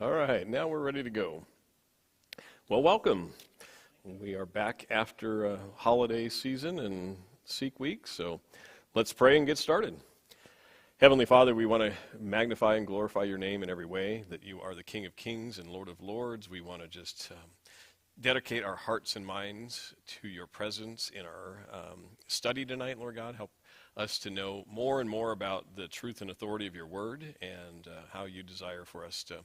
All right, now we're ready to go. Well, welcome. We are back after a holiday season and Seek Week, so let's pray and get started. Heavenly Father, we want to magnify and glorify your name in every way, that you are the King of Kings and Lord of Lords. We want to just dedicate our hearts and minds to your presence in our study tonight, Lord God. Help us to know more and more about the truth and authority of your word and how you desire for us to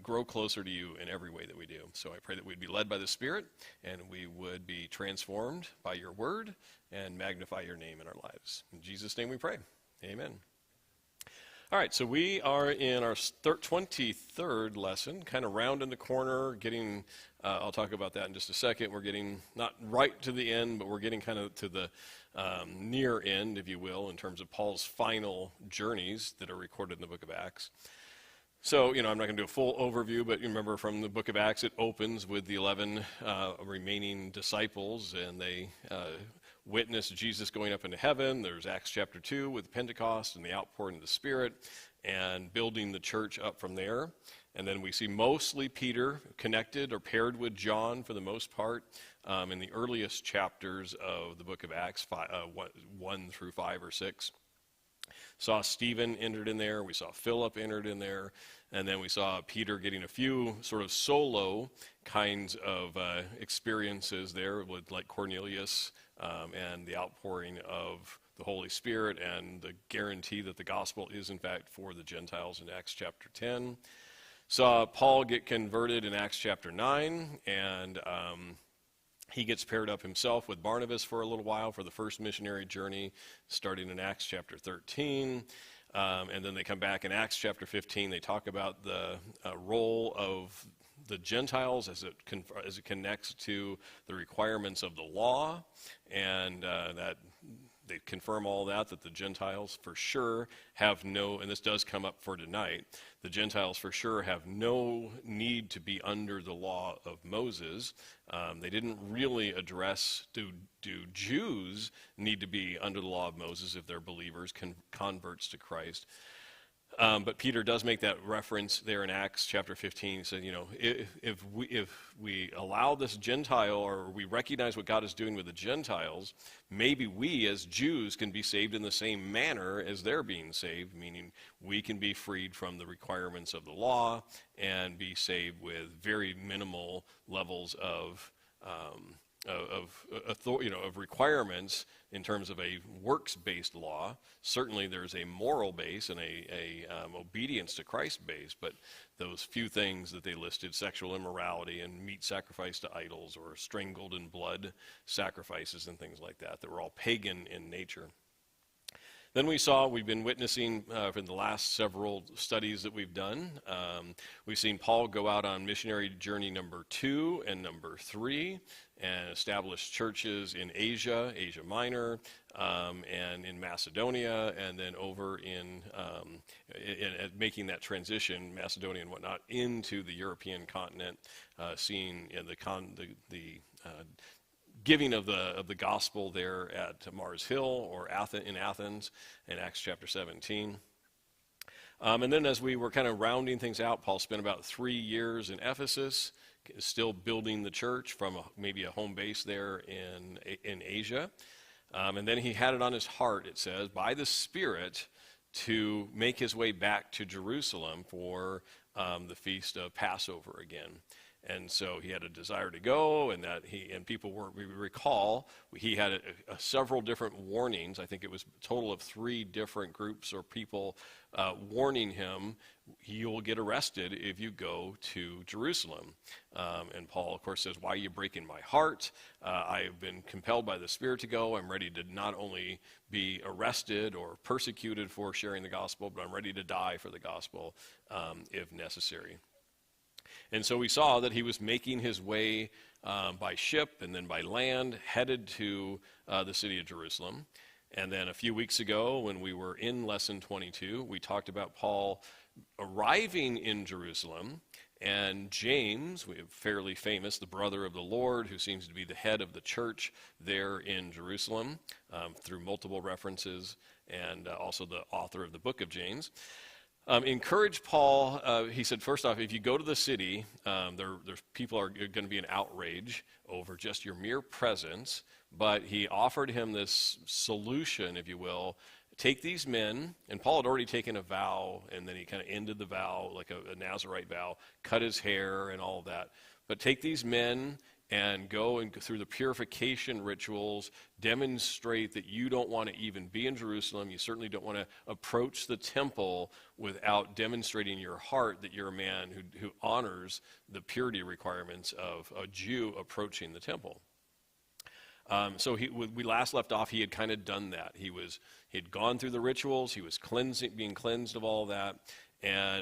grow closer to you in every way that we do. So I pray that we'd be led by the Spirit and we would be transformed by your word and magnify your name in our lives. In Jesus' name we pray. Amen. All right, so we are in our 23rd lesson, kind of rounding the corner, getting, I'll talk about that in just a second. We're getting not right to the end, but we're getting kind of to the near end, if you will, in terms of Paul's final journeys that are recorded in the book of Acts. So, I'm not going to do a full overview, but you remember from the book of Acts, it opens with the 11 remaining disciples, and they witness Jesus going up into heaven. There's Acts chapter 2 with Pentecost and the outpouring of the Spirit and building the church up from there. And then we see mostly Peter connected or paired with John for the most part in the earliest chapters of the book of Acts, 1 through 5 or 6. Saw Stephen entered in there. We saw Philip entered in there. And then we saw Peter getting a few sort of solo kinds of experiences there with like Cornelius and the outpouring of the Holy Spirit and the guarantee that the gospel is in fact for the Gentiles in Acts chapter 10. Saw Paul get converted in Acts chapter 9, and he gets paired up himself with Barnabas for a little while for the first missionary journey, starting in Acts chapter 13. And then they come back in Acts chapter 15. They talk about the role of the Gentiles as it connects to the requirements of the law, and that they confirm all that the Gentiles for sure have no, and this does come up for tonight, the Gentiles for sure have no need to be under the law of Moses. They didn't really address, do Jews need to be under the law of Moses if they're believers, converts to Christ? But Peter does make that reference there in Acts chapter 15. He said, if we allow this Gentile, or we recognize what God is doing with the Gentiles, maybe we as Jews can be saved in the same manner as they're being saved, meaning we can be freed from the requirements of the law and be saved with very minimal levels of requirements in terms of a works-based law. Certainly there's a moral base and a obedience to Christ base, but those few things that they listed, sexual immorality and meat sacrifice to idols or strangled in blood sacrifices and things like that were all pagan in nature. Then we've been witnessing for the last several studies that we've done. We've seen Paul go out on missionary journey number 2 and number 3 and establish churches in Asia Minor, and in Macedonia, and then over in making that transition, Macedonia and whatnot, into the European continent, seeing the giving of the gospel there at Mars Hill or in Athens in Acts chapter 17. And then as we were kind of rounding things out, Paul spent about 3 years in Ephesus, still building the church from maybe a home base there in Asia. And then he had it on his heart, it says, by the Spirit to make his way back to Jerusalem for the feast of Passover again. And so he had a desire to go, and we recall he had several different warnings. I think it was a total of 3 different groups or people warning him, you'll get arrested if you go to Jerusalem. And Paul, of course, says, why are you breaking my heart? I have been compelled by the Spirit to go. I'm ready to not only be arrested or persecuted for sharing the gospel, but I'm ready to die for the gospel if necessary. And so we saw that he was making his way by ship and then by land, headed to the city of Jerusalem. And then a few weeks ago, when we were in lesson 22, we talked about Paul arriving in Jerusalem, and James, fairly famous, the brother of the Lord, who seems to be the head of the church there in Jerusalem, through multiple references, and also the author of the book of James. Encourage Paul. He said, first off, if you go to the city, there's people are going to be in outrage over just your mere presence. But he offered him this solution, if you will. Take these men, and Paul had already taken a vow, and then he kind of ended the vow like a Nazirite vow, cut his hair and all of that. But take these men and go and through the purification rituals, demonstrate that you don't want to even be in Jerusalem. You certainly don't want to approach the temple without demonstrating your heart that you're a man who honors the purity requirements of a Jew approaching the temple. So we last left off, he had kind of done that. He had gone through the rituals, he was being cleansed of all that,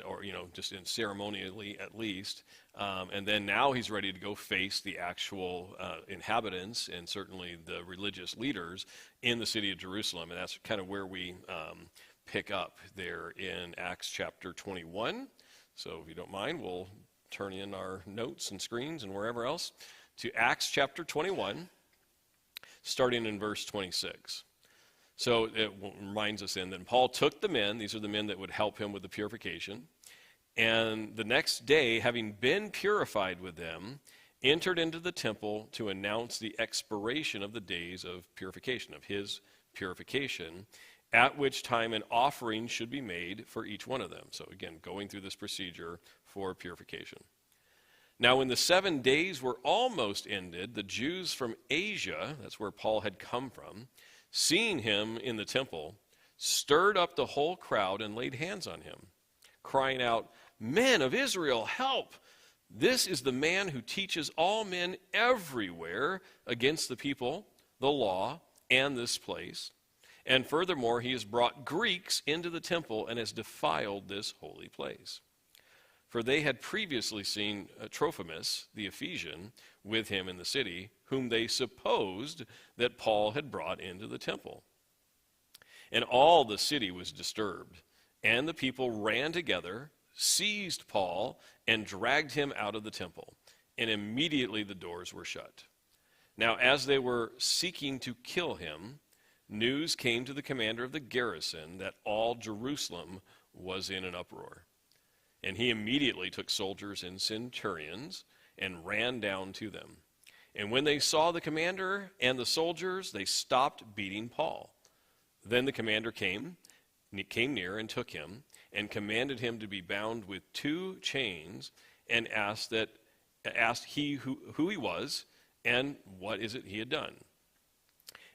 or just in ceremonially at least. And then now he's ready to go face the actual inhabitants and certainly the religious leaders in the city of Jerusalem. And that's kind of where we pick up there in Acts chapter 21. So if you don't mind, we'll turn in our notes and screens and wherever else to Acts chapter 21, starting in verse 26. So it reminds us then that Paul took the men, these are the men that would help him with the purification, and the next day, having been purified with them, entered into the temple to announce the expiration of the days of purification, of his purification, at which time an offering should be made for each one of them. So again, going through this procedure for purification. Now, when the 7 days were almost ended, the Jews from Asia, that's where Paul had come from, seeing him in the temple, stirred up the whole crowd and laid hands on him, crying out, "Men of Israel, help! This is the man who teaches all men everywhere against the people, the law, and this place. And furthermore, he has brought Greeks into the temple and has defiled this holy place." For they had previously seen Trophimus, the Ephesian, with him in the city, whom they supposed that Paul had brought into the temple. And all the city was disturbed, and the people ran together, seized Paul, and dragged him out of the temple. And immediately the doors were shut. Now as they were seeking to kill him, news came to the commander of the garrison that all Jerusalem was in an uproar. And he immediately took soldiers and centurions and ran down to them. And when they saw the commander and the soldiers, they stopped beating Paul. Then the commander came near and took him and commanded him to be bound with 2 chains and asked he who he was and what is it he had done.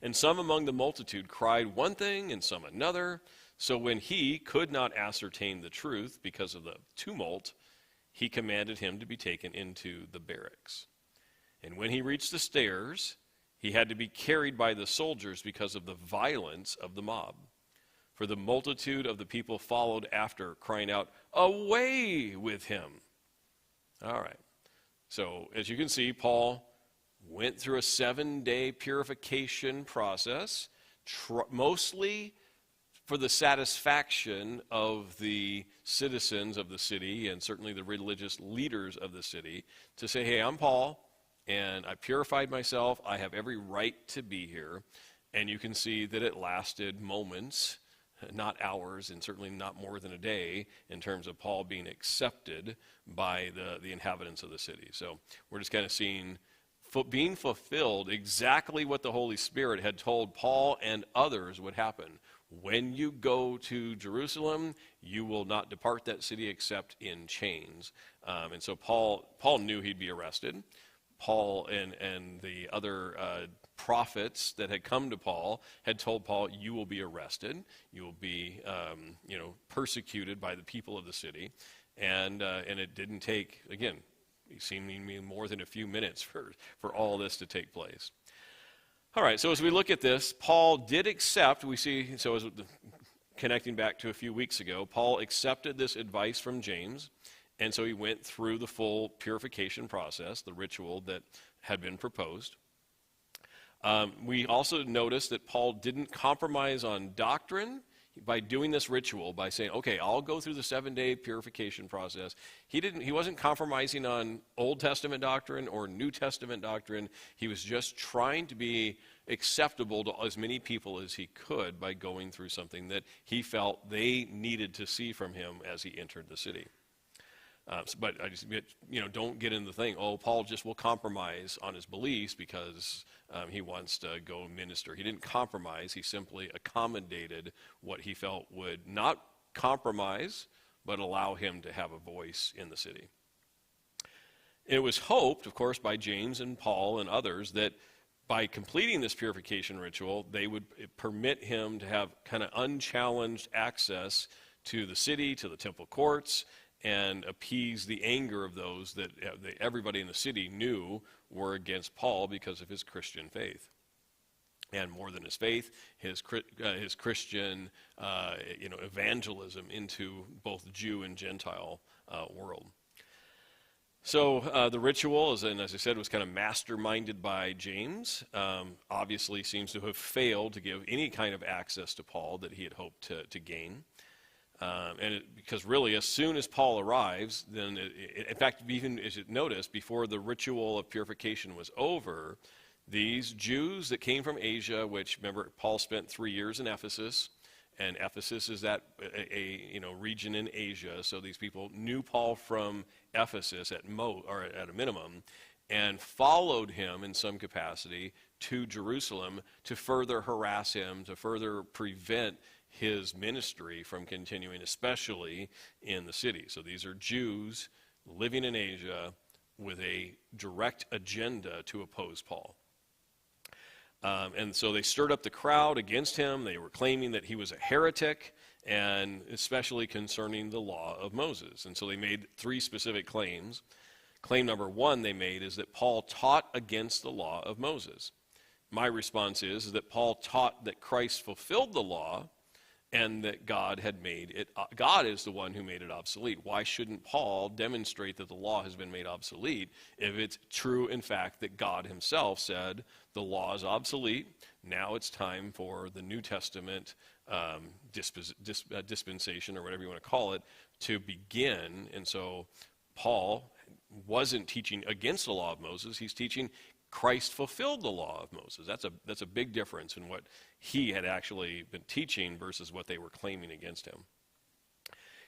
And some among the multitude cried one thing and some another. So when he could not ascertain the truth because of the tumult, he commanded him to be taken into the barracks. And when he reached the stairs, he had to be carried by the soldiers because of the violence of the mob. For the multitude of the people followed after, crying out, "Away with him!" All right. So as you can see, Paul went through a 7-day purification process, mostly for the satisfaction of the citizens of the city and certainly the religious leaders of the city to say, hey, I'm Paul, and I purified myself. I have every right to be here. And you can see that it lasted moments, not hours, and certainly not more than a day in terms of Paul being accepted by the inhabitants of the city. So we're just kind of seeing being fulfilled exactly what the Holy Spirit had told Paul and others would happen. When you go to Jerusalem, you will not depart that city except in chains. And so Paul knew he'd be arrested. Paul and the other prophets that had come to Paul had told Paul, you will be arrested. You will be persecuted by the people of the city. And it didn't take, again, seemingly more than a few minutes for all this to take place. All right, so as we look at this, Paul did accept, we see, so as connecting back to a few weeks ago, Paul accepted this advice from James, and so he went through the full purification process, the ritual that had been proposed. We also noticed that Paul didn't compromise on doctrine. by doing this ritual, by saying, okay, I'll go through the 7-day purification process, he wasn't compromising on Old Testament doctrine or New Testament doctrine. He was just trying to be acceptable to as many people as he could by going through something that he felt they needed to see from him as he entered the city. But I just, don't get in the thing, Paul just will compromise on his beliefs because he wants to go minister. He didn't compromise. He simply accommodated what he felt would not compromise, but allow him to have a voice in the city. It was hoped, of course, by James and Paul and others that by completing this purification ritual, they would permit him to have kind of unchallenged access to the city, to the temple courts, and appease the anger of those that everybody in the city knew were against Paul because of his Christian faith. And more than his faith, his Christian evangelism into both Jew and Gentile world. So the ritual, as I said, was kind of masterminded by James. Obviously seems to have failed to give any kind of access to Paul that he had hoped to gain. Because really, as soon as Paul arrives, then, in fact, even as you notice, before the ritual of purification was over, these Jews that came from Asia, which, remember, Paul spent 3 years in Ephesus, and Ephesus is that a region in Asia, so these people knew Paul from Ephesus at a minimum, and followed him in some capacity to Jerusalem to further harass him, to further prevent his ministry from continuing, especially in the city. So these are Jews living in Asia with a direct agenda to oppose Paul. And so they stirred up the crowd against him. They were claiming that he was a heretic, and especially concerning the law of Moses. And so they made 3 specific claims. Claim number 1 they made is that Paul taught against the law of Moses. My response is that Paul taught that Christ fulfilled the law, and that God had made it, God is the one who made it obsolete. Why shouldn't Paul demonstrate that the law has been made obsolete if it's true, in fact, that God himself said the law is obsolete, now it's time for the New Testament dispensation, or whatever you want to call it, to begin. And so Paul wasn't teaching against the law of Moses, he's teaching Christ fulfilled the law of Moses. That's a big difference in what he had actually been teaching versus what they were claiming against him.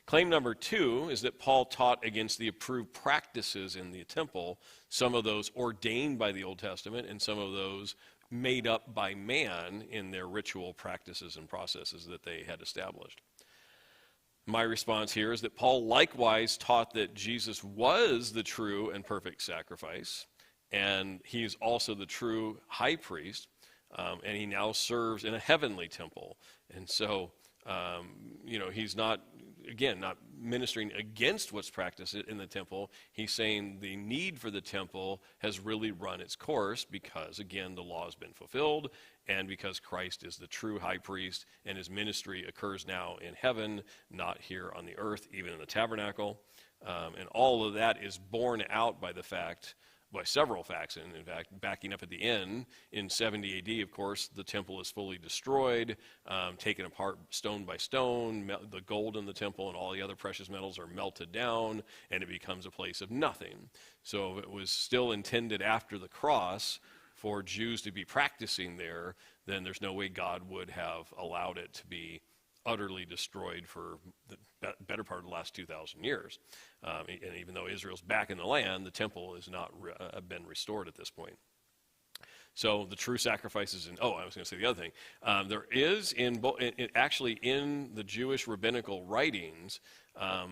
Claim number 2 is that Paul taught against the approved practices in the temple, some of those ordained by the Old Testament and some of those made up by man in their ritual practices and processes that they had established. My response here is that Paul likewise taught that Jesus was the true and perfect sacrifice, and he's also the true high priest, and he now serves in a heavenly temple. And so, he's not ministering against what's practiced in the temple. He's saying the need for the temple has really run its course because, again, the law has been fulfilled, and because Christ is the true high priest, and his ministry occurs now in heaven, not here on the earth, even in the tabernacle. And all of that is borne out by several facts, and in fact, backing up at the end, in 70 AD, of course, the temple is fully destroyed, taken apart stone by stone, the gold in the temple and all the other precious metals are melted down, and it becomes a place of nothing. So if it was still intended after the cross for Jews to be practicing there, then there's no way God would have allowed it to be utterly destroyed for the better part of the last 2,000 years. And even though Israel's back in the land, the temple has not been restored at this point. So the true sacrifices, I was going to say the other thing. There is actually in the Jewish rabbinical writings,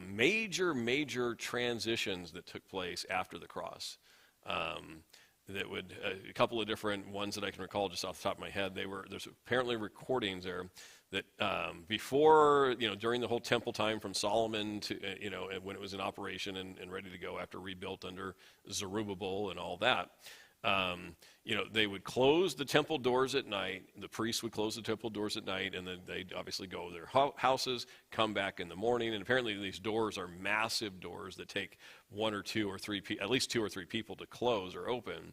major transitions that took place after the cross. That would a couple of different ones that I can recall just off the top of my head. There's apparently recordings there that before, during the whole temple time from Solomon to, when it was in operation and ready to go after rebuilt under Zerubbabel and all that, they would close the temple doors at night. The priests would close the temple doors at night, and then they'd obviously go to their houses, come back in the morning, and apparently these doors are massive doors that take at least two or three people to close or open.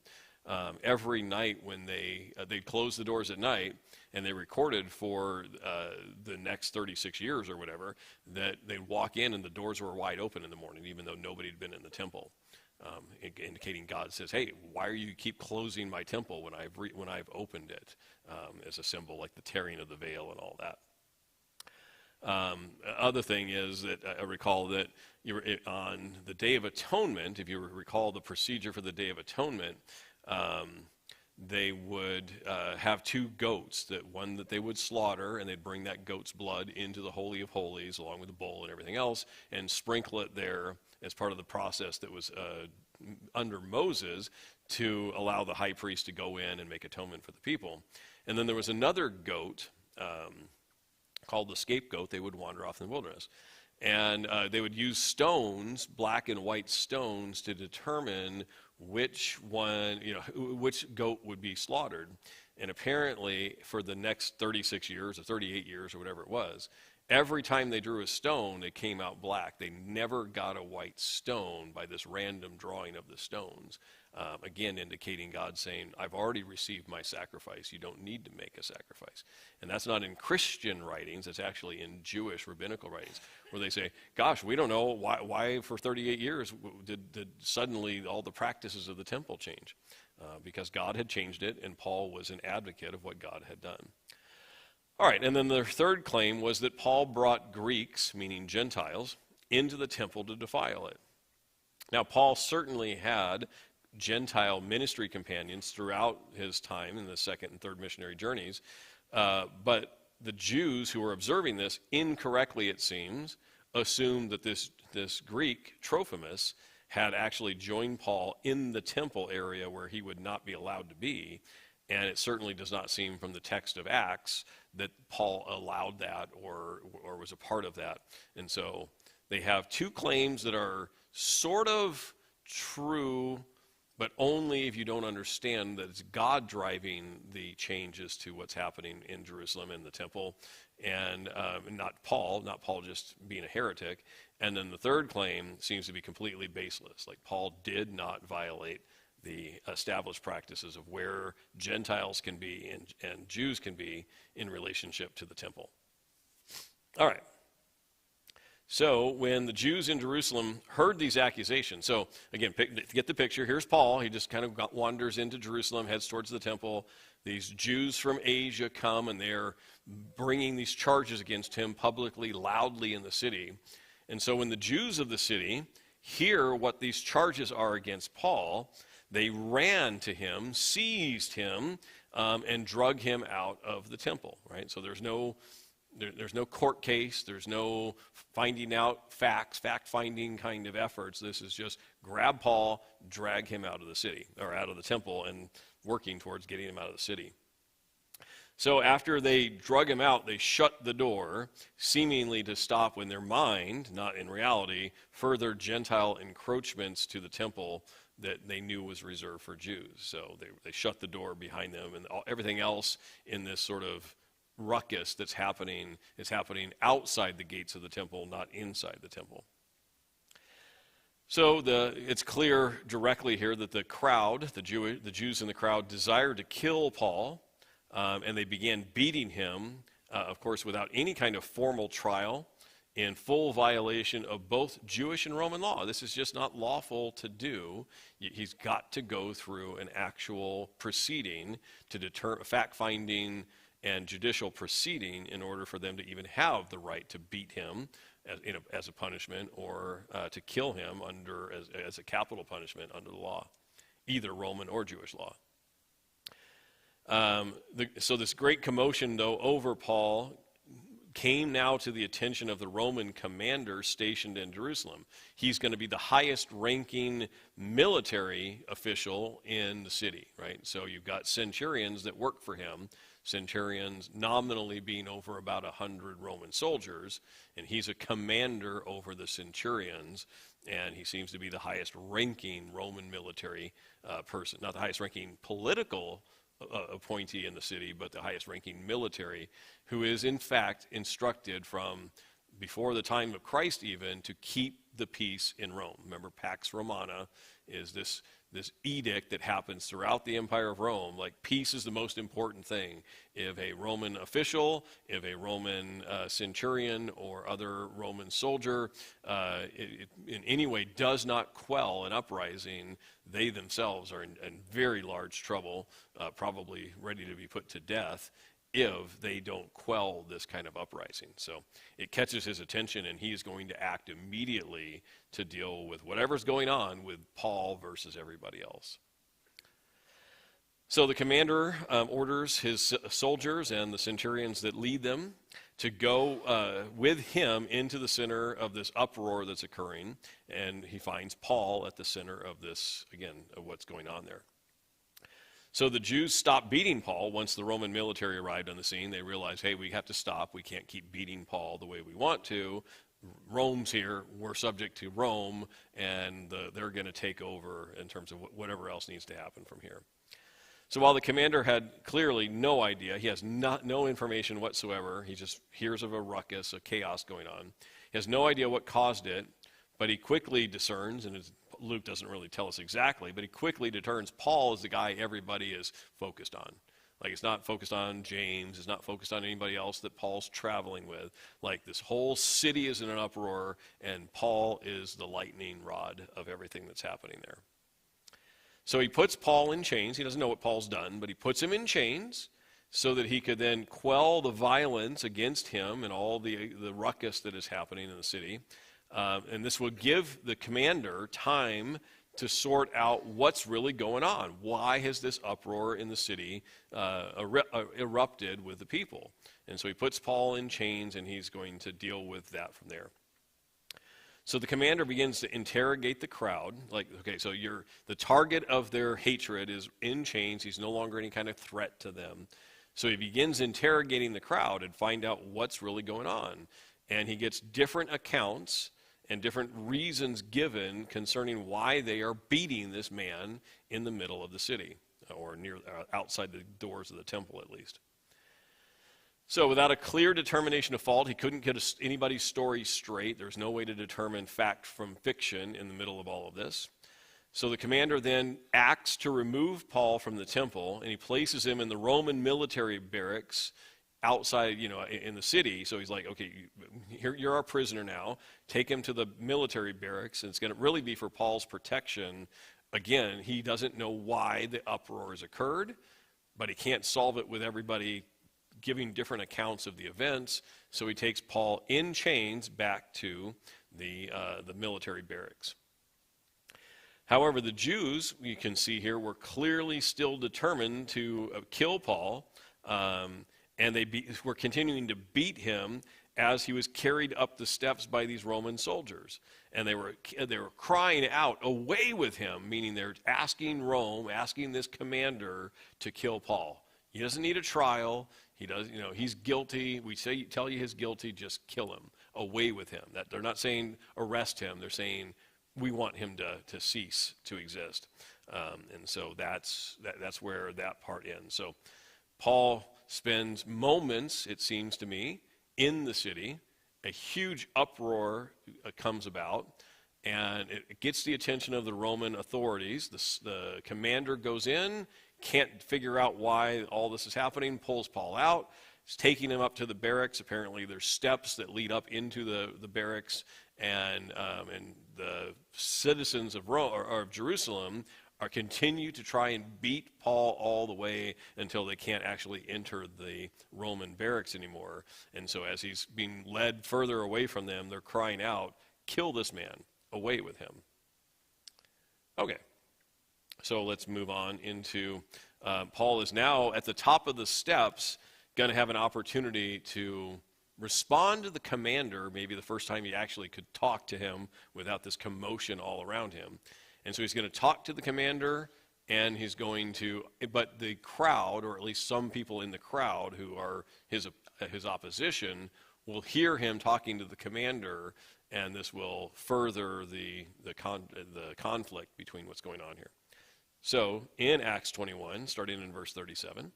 every night when they'd close the doors at night, and they recorded for the next 36 years or whatever, that they'd walk in and the doors were wide open in the morning, even though nobody had been in the temple, indicating God says, hey, why are you keep closing my temple when I've opened it, as a symbol, like the tearing of the veil and all that. Other thing is that I recall that on the Day of Atonement, if you recall the procedure for the Day of Atonement, they would have two goats, one that they would slaughter, and they'd bring that goat's blood into the Holy of Holies along with the bowl and everything else, and sprinkle it there as part of the process that was under Moses to allow the high priest to go in and make atonement for the people. And then there was another goat called the scapegoat. They would wander off in the wilderness. And they would use stones, black and white stones, to determine which goat would be slaughtered. And apparently, for the next 36 years or 38 years or whatever it was, every time they drew a stone, it came out black. They never got a white stone by this random drawing of the stones. Again, indicating God saying, I've already received my sacrifice. You don't need to make a sacrifice. And that's not in Christian writings. It's actually in Jewish rabbinical writings, where they say, gosh, we don't know why for 38 years did suddenly all the practices of the temple change. Because God had changed it, and Paul was an advocate of what God had done. All right, and then their third claim was that Paul brought Greeks, meaning Gentiles, into the temple to defile it. Now, Paul certainly had Gentile ministry companions throughout his time in the second and third missionary journeys, but the Jews who were observing this, incorrectly it seems, assumed that this Greek, Trophimus, had actually joined Paul in the temple area where he would not be allowed to be, and it certainly does not seem from the text of Acts that Paul allowed that or was a part of that. And so they have two claims that are sort of true, but only if you don't understand that it's God driving the changes to what's happening in Jerusalem in the temple, and not Paul just being a heretic. And then the third claim seems to be completely baseless. Like, Paul did not violate the established practices of where Gentiles can be and Jews can be in relationship to the temple. All right. So when the Jews in Jerusalem heard these accusations, so again, get the picture. Here's Paul. He just kind of wanders into Jerusalem, heads towards the temple. These Jews from Asia come, and they're bringing these charges against him publicly, loudly in the city. And so when the Jews of the city hear what these charges are against Paul, they ran to him, seized him, and drug him out of the temple, right? So there's no court case. There's no finding out facts, fact-finding kind of efforts. This is just grab Paul, drag him out of the city, or out of the temple, and working towards getting him out of the city. So after they drug him out, they shut the door, seemingly to stop, in their mind, not in reality, further Gentile encroachments to the temple that they knew was reserved for Jews. So they shut the door behind them, and everything else in this sort of ruckus that's happening is happening outside the gates of the temple, not inside the temple. So it's clear directly here that the crowd, the Jews in the crowd, desired to kill Paul, and they began beating him, of course, without any kind of formal trial, in full violation of both Jewish and Roman law. This is just not lawful to do. He's got to go through an actual proceeding to deter fact-finding and judicial proceeding in order for them to even have the right to beat him as a punishment, or to kill him as a capital punishment under the law, either Roman or Jewish law. So this great commotion, though, over Paul came now to the attention of the Roman commander stationed in Jerusalem. He's going to be the highest ranking military official in the city, right? So you've got centurions that work for him, centurions nominally being over about 100 Roman soldiers, and he's a commander over the centurions, and he seems to be the highest ranking Roman military person, not the highest ranking political appointee in the city, but the highest ranking military, who is in fact instructed from before the time of Christ even to keep the peace in Rome. Remember, Pax Romana is this edict that happens throughout the Empire of Rome, like peace is the most important thing. If a Roman official, if a Roman centurion or other Roman soldier in any way does not quell an uprising, they themselves are in very large trouble, probably ready to be put to death if they don't quell this kind of uprising. So it catches his attention, and he is going to act immediately to deal with whatever's going on with Paul versus everybody else. So the commander orders his soldiers and the centurions that lead them to go with him into the center of this uproar that's occurring, and he finds Paul at the center of this, again, of what's going on there. So the Jews stopped beating Paul once the Roman military arrived on the scene. They realized, hey, we have to stop. We can't keep beating Paul the way we want to. Rome's here. We're subject to Rome, and they're going to take over in terms of whatever else needs to happen from here. So while the commander had clearly no idea, he has no information whatsoever. He just hears of a ruckus, a chaos going on. He has no idea what caused it, but he quickly discerns, and Luke doesn't really tell us exactly, but he quickly determines Paul is the guy everybody is focused on. Like, it's not focused on James, it's not focused on anybody else that Paul's traveling with. Like, this whole city is in an uproar, and Paul is the lightning rod of everything that's happening there. So he puts Paul in chains. He doesn't know what Paul's done, but he puts him in chains so that he could then quell the violence against him and all the ruckus that is happening in the city. And this will give the commander time to sort out what's really going on. Why has this uproar in the city erupted with the people? And so he puts Paul in chains, and he's going to deal with that from there. So the commander begins to interrogate the crowd. Like, okay, so the target of their hatred is in chains. He's no longer any kind of threat to them. So he begins interrogating the crowd and find out what's really going on. And he gets different accounts and different reasons given concerning why they are beating this man in the middle of the city, or near outside the doors of the temple at least. So without a clear determination of fault, he couldn't get anybody's story straight. There's no way to determine fact from fiction in the middle of all of this. So the commander then acts to remove Paul from the temple, and he places him in the Roman military barracks outside, in the city. So he's like, okay, you're our prisoner now. Take him to the military barracks, and it's going to really be for Paul's protection. Again, he doesn't know why the uproar has occurred, but he can't solve it with everybody giving different accounts of the events. So he takes Paul in chains back to the military barracks. However, the Jews, you can see here, were clearly still determined to kill Paul, and they were continuing to beat him as he was carried up the steps by these Roman soldiers. And they were crying out, "Away with him," meaning they're asking Rome, asking this commander to kill Paul. He doesn't need a trial. He does, he's guilty. We tell you he's guilty, just kill him. Away with him. That they're not saying arrest him. They're saying we want him to cease to exist. And so that's where that part ends. So Paul spends moments, it seems to me, in the city. A huge uproar comes about, and it gets the attention of the Roman authorities. The commander goes in, can't figure out why all this is happening, pulls Paul out. He's taking him up to the barracks. Apparently there's steps that lead up into the barracks, and the citizens of Rome, or of Jerusalem continue to try and beat Paul all the way until they can't actually enter the Roman barracks anymore. And so as he's being led further away from them, they're crying out, "Kill this man, away with him." Okay, so let's move on into, Paul is now at the top of the steps, going to have an opportunity to respond to the commander, maybe the first time he actually could talk to him without this commotion all around him. And so he's going to talk to the commander, and he's going to, but the crowd, or at least some people in the crowd who are his opposition, will hear him talking to the commander, and this will further the conflict between what's going on here. So in Acts 21, starting in verse 37, it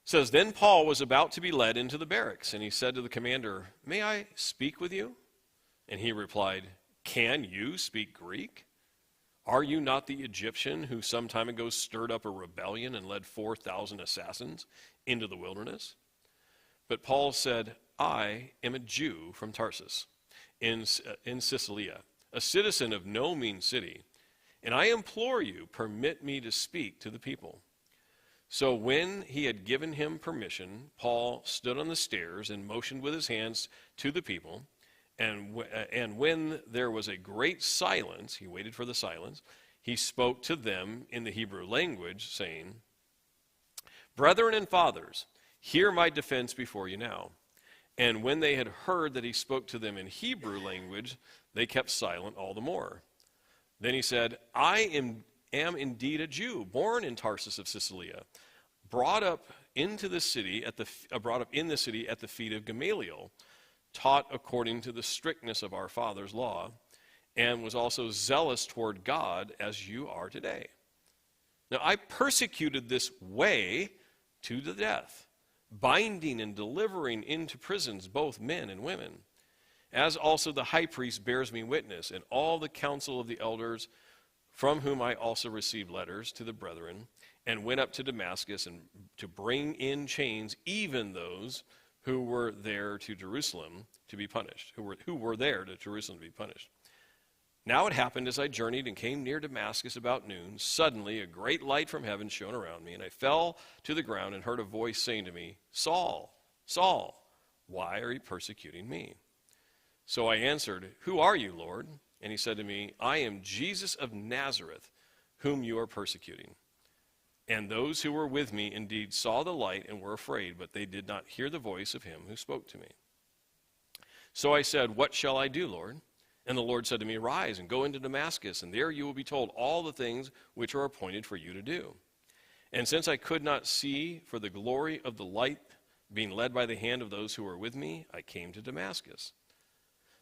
says, "Then Paul was about to be led into the barracks, and he said to the commander, 'May I speak with you?' And he replied, 'Can you speak Greek? Are you not the Egyptian who some time ago stirred up a rebellion and led 4,000 assassins into the wilderness? But Paul said, I am a Jew from Tarsus in Cilicia, a citizen of no mean city, and I implore you, permit me to speak to the people. So when he had given him permission, Paul stood on the stairs and motioned with his hands to the people. And when there was a great silence, he waited for the silence, he spoke to them in the Hebrew language, saying, Brethren and fathers, hear my defense before you now. And when they had heard that he spoke to them in Hebrew language, they kept silent all the more. Then he said, I am indeed a Jew, born in Tarsus of Cilicia, brought up in the city at the feet of Gamaliel, taught according to the strictness of our father's law, and was also zealous toward God as you are today. Now I persecuted this way to the death, binding and delivering into prisons both men and women, as also the high priest bears me witness, and all the council of the elders, from whom I also received letters to the brethren, and went up to Damascus and to bring in chains even those who were there to Jerusalem to be punished, who were there to Jerusalem to be punished. Now it happened as I journeyed and came near Damascus about noon, suddenly a great light from heaven shone around me, and I fell to the ground and heard a voice saying to me, Saul, Saul, why are you persecuting me? So I answered, Who are you, Lord? And he said to me, I am Jesus of Nazareth, whom you are persecuting. And those who were with me indeed saw the light and were afraid, but they did not hear the voice of him who spoke to me. So I said, What shall I do, Lord? And the Lord said to me, Rise and go into Damascus, and there you will be told all the things which are appointed for you to do. And since I could not see for the glory of the light, being led by the hand of those who were with me, I came to Damascus.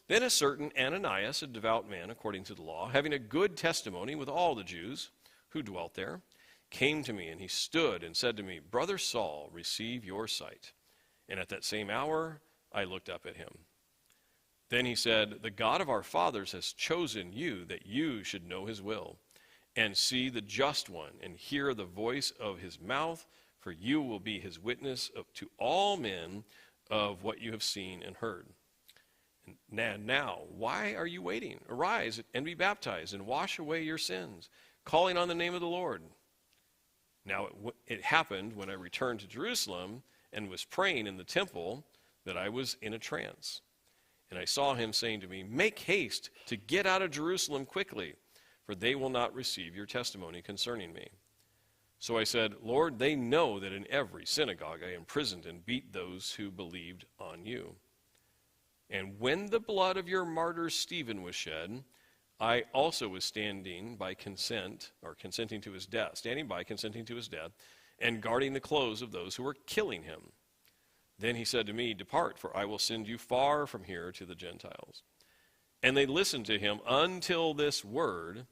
Then a certain Ananias, a devout man according to the law, having a good testimony with all the Jews who dwelt there, came to me, and he stood and said to me, Brother Saul, receive your sight. And at that same hour I looked up at him. Then he said, The God of our fathers has chosen you, that you should know his will, and see the just one, and hear the voice of his mouth, for you will be his witness to all men of what you have seen and heard. And now, why are you waiting? Arise and be baptized, and wash away your sins, calling on the name of the Lord. Now it happened when I returned to Jerusalem and was praying in the temple that I was in a trance. And I saw him saying to me, Make haste to get out of Jerusalem quickly, for they will not receive your testimony concerning me. So I said, Lord, they know that in every synagogue I imprisoned and beat those who believed on you. And when the blood of your martyr Stephen was shed, I also was standing by consenting to his death, and guarding the clothes of those who were killing him. Then he said to me, Depart, for I will send you far from here to the Gentiles. And they listened to him until this word,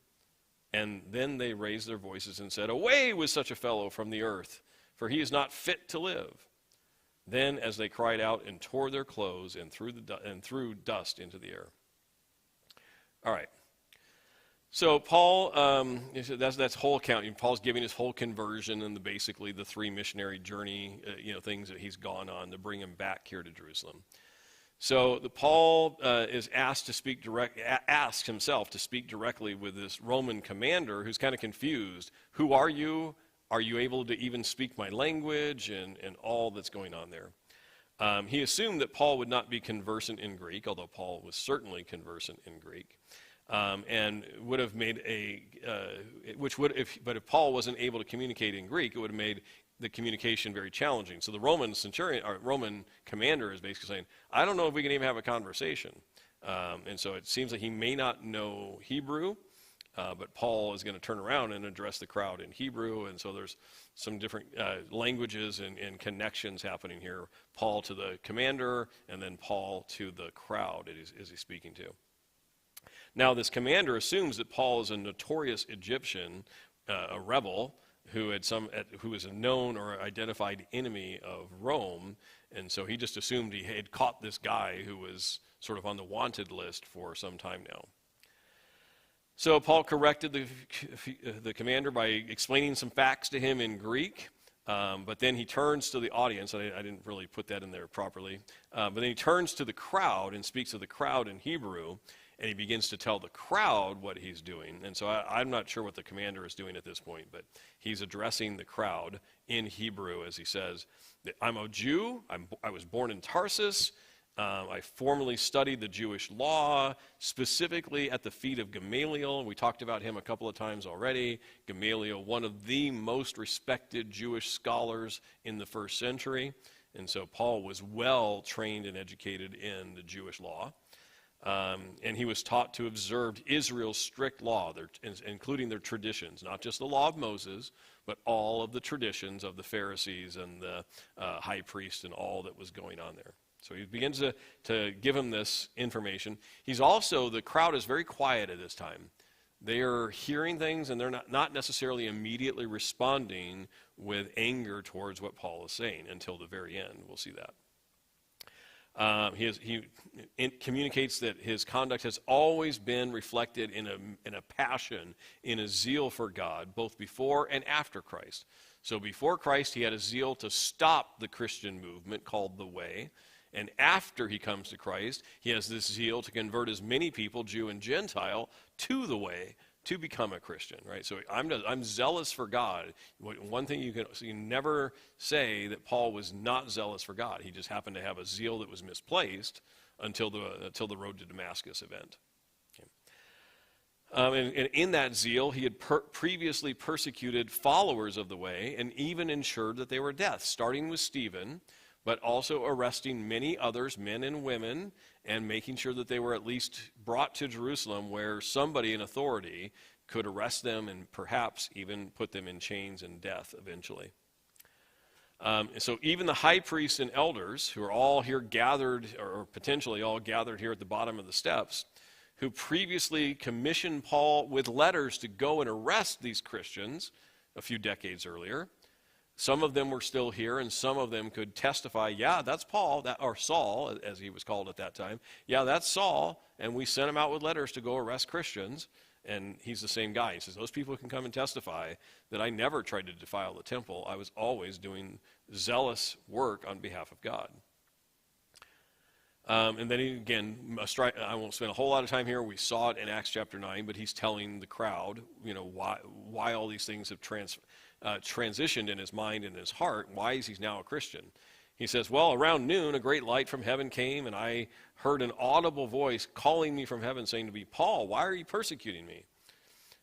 and then they raised their voices and said, Away with such a fellow from the earth, for he is not fit to live. Then as they cried out and tore their clothes and threw dust into the air. All right. So Paul, that's whole account. Paul's giving his whole conversion and basically the 3 missionary journey, things that he's gone on to bring him back here to Jerusalem. So Paul is asks himself to speak directly with this Roman commander who's kind of confused. Who are you? Are you able to even speak my language? And all that's going on there. He assumed that Paul would not be conversant in Greek, although Paul was certainly conversant in Greek. And would have made but if Paul wasn't able to communicate in Greek, it would have made the communication very challenging. So the Roman commander is basically saying, I don't know if we can even have a conversation. And so it seems like he may not know Hebrew, but Paul is going to turn around and address the crowd in Hebrew. And so there's some different languages and connections happening here. Paul to the commander, and then Paul to the crowd is he speaking to. Now, this commander assumes that Paul is a notorious Egyptian, a rebel, who is a known or identified enemy of Rome, and so he just assumed he had caught this guy who was sort of on the wanted list for some time now. So Paul corrected the commander by explaining some facts to him in Greek, but then he turns to the audience. I didn't really put that in there properly. But then he turns to the crowd and speaks to the crowd in Hebrew, and he begins to tell the crowd what he's doing. And so I'm not sure what the commander is doing at this point, but he's addressing the crowd in Hebrew as he says, I'm a Jew, I was born in Tarsus, I formerly studied the Jewish law, specifically at the feet of Gamaliel. We talked about him a couple of times already. Gamaliel, one of the most respected Jewish scholars in the first century. And so Paul was well trained and educated in the Jewish law. And he was taught to observe Israel's strict law, including their traditions, not just the law of Moses, but all of the traditions of the Pharisees and the high priest and all that was going on there. So he begins to give him this information. The crowd is very quiet at this time. They are hearing things and they're not necessarily immediately responding with anger towards what Paul is saying until the very end. We'll see that. He communicates that his conduct has always been reflected in a passion, in a zeal for God, both before and after Christ. So before Christ, he had a zeal to stop the Christian movement called the Way. And after he comes to Christ, he has this zeal to convert as many people, Jew and Gentile, to the Way, to become a Christian, right? So I'm zealous for God. One thing you can never say that Paul was not zealous for God. He just happened to have a zeal that was misplaced until the road to Damascus event. Okay. And in that zeal, he had previously persecuted followers of the Way and even ensured that they were death, starting with Stephen, but also arresting many others, men and women, and making sure that they were at least brought to Jerusalem where somebody in authority could arrest them and perhaps even put them in chains and death eventually. So even the high priests and elders, who are all here gathered, or potentially all gathered here at the bottom of the steps, who previously commissioned Paul with letters to go and arrest these Christians a few decades earlier, some of them were still here, and some of them could testify, yeah, that's Paul, or Saul, as he was called at that time. Yeah, that's Saul, and we sent him out with letters to go arrest Christians, and he's the same guy. He says, those people can come and testify that I never tried to defile the temple. I was always doing zealous work on behalf of God. And then again, I won't spend a whole lot of time here. We saw it in Acts chapter 9, but he's telling the crowd, why all these things have transitioned in his mind and his heart. Why is he now a Christian? He says, well, around noon, a great light from heaven came, and I heard an audible voice calling me from heaven, saying to me, Paul, why are you persecuting me?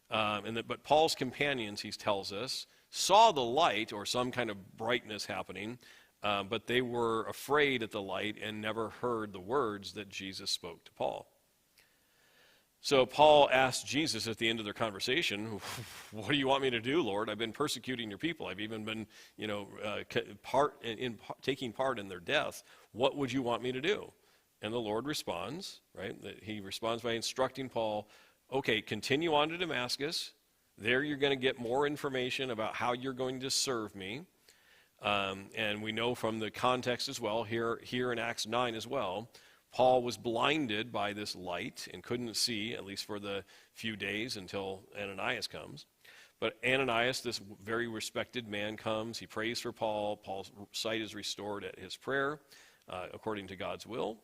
But Paul's companions, he tells us, saw the light or some kind of brightness happening, but they were afraid at the light and never heard the words that Jesus spoke to Paul. So Paul asked Jesus at the end of their conversation, what do you want me to do, Lord? I've been persecuting your people. I've even been, taking part in their death. What would you want me to do? And the Lord responds, right? He responds by instructing Paul, okay, continue on to Damascus. There you're going to get more information about how you're going to serve me. And we know from the context as well, here in Acts 9 as well, Paul was blinded by this light and couldn't see, at least for the few days until Ananias comes. But Ananias, this very respected man, comes. He prays for Paul. Paul's sight is restored at his prayer, according to God's will.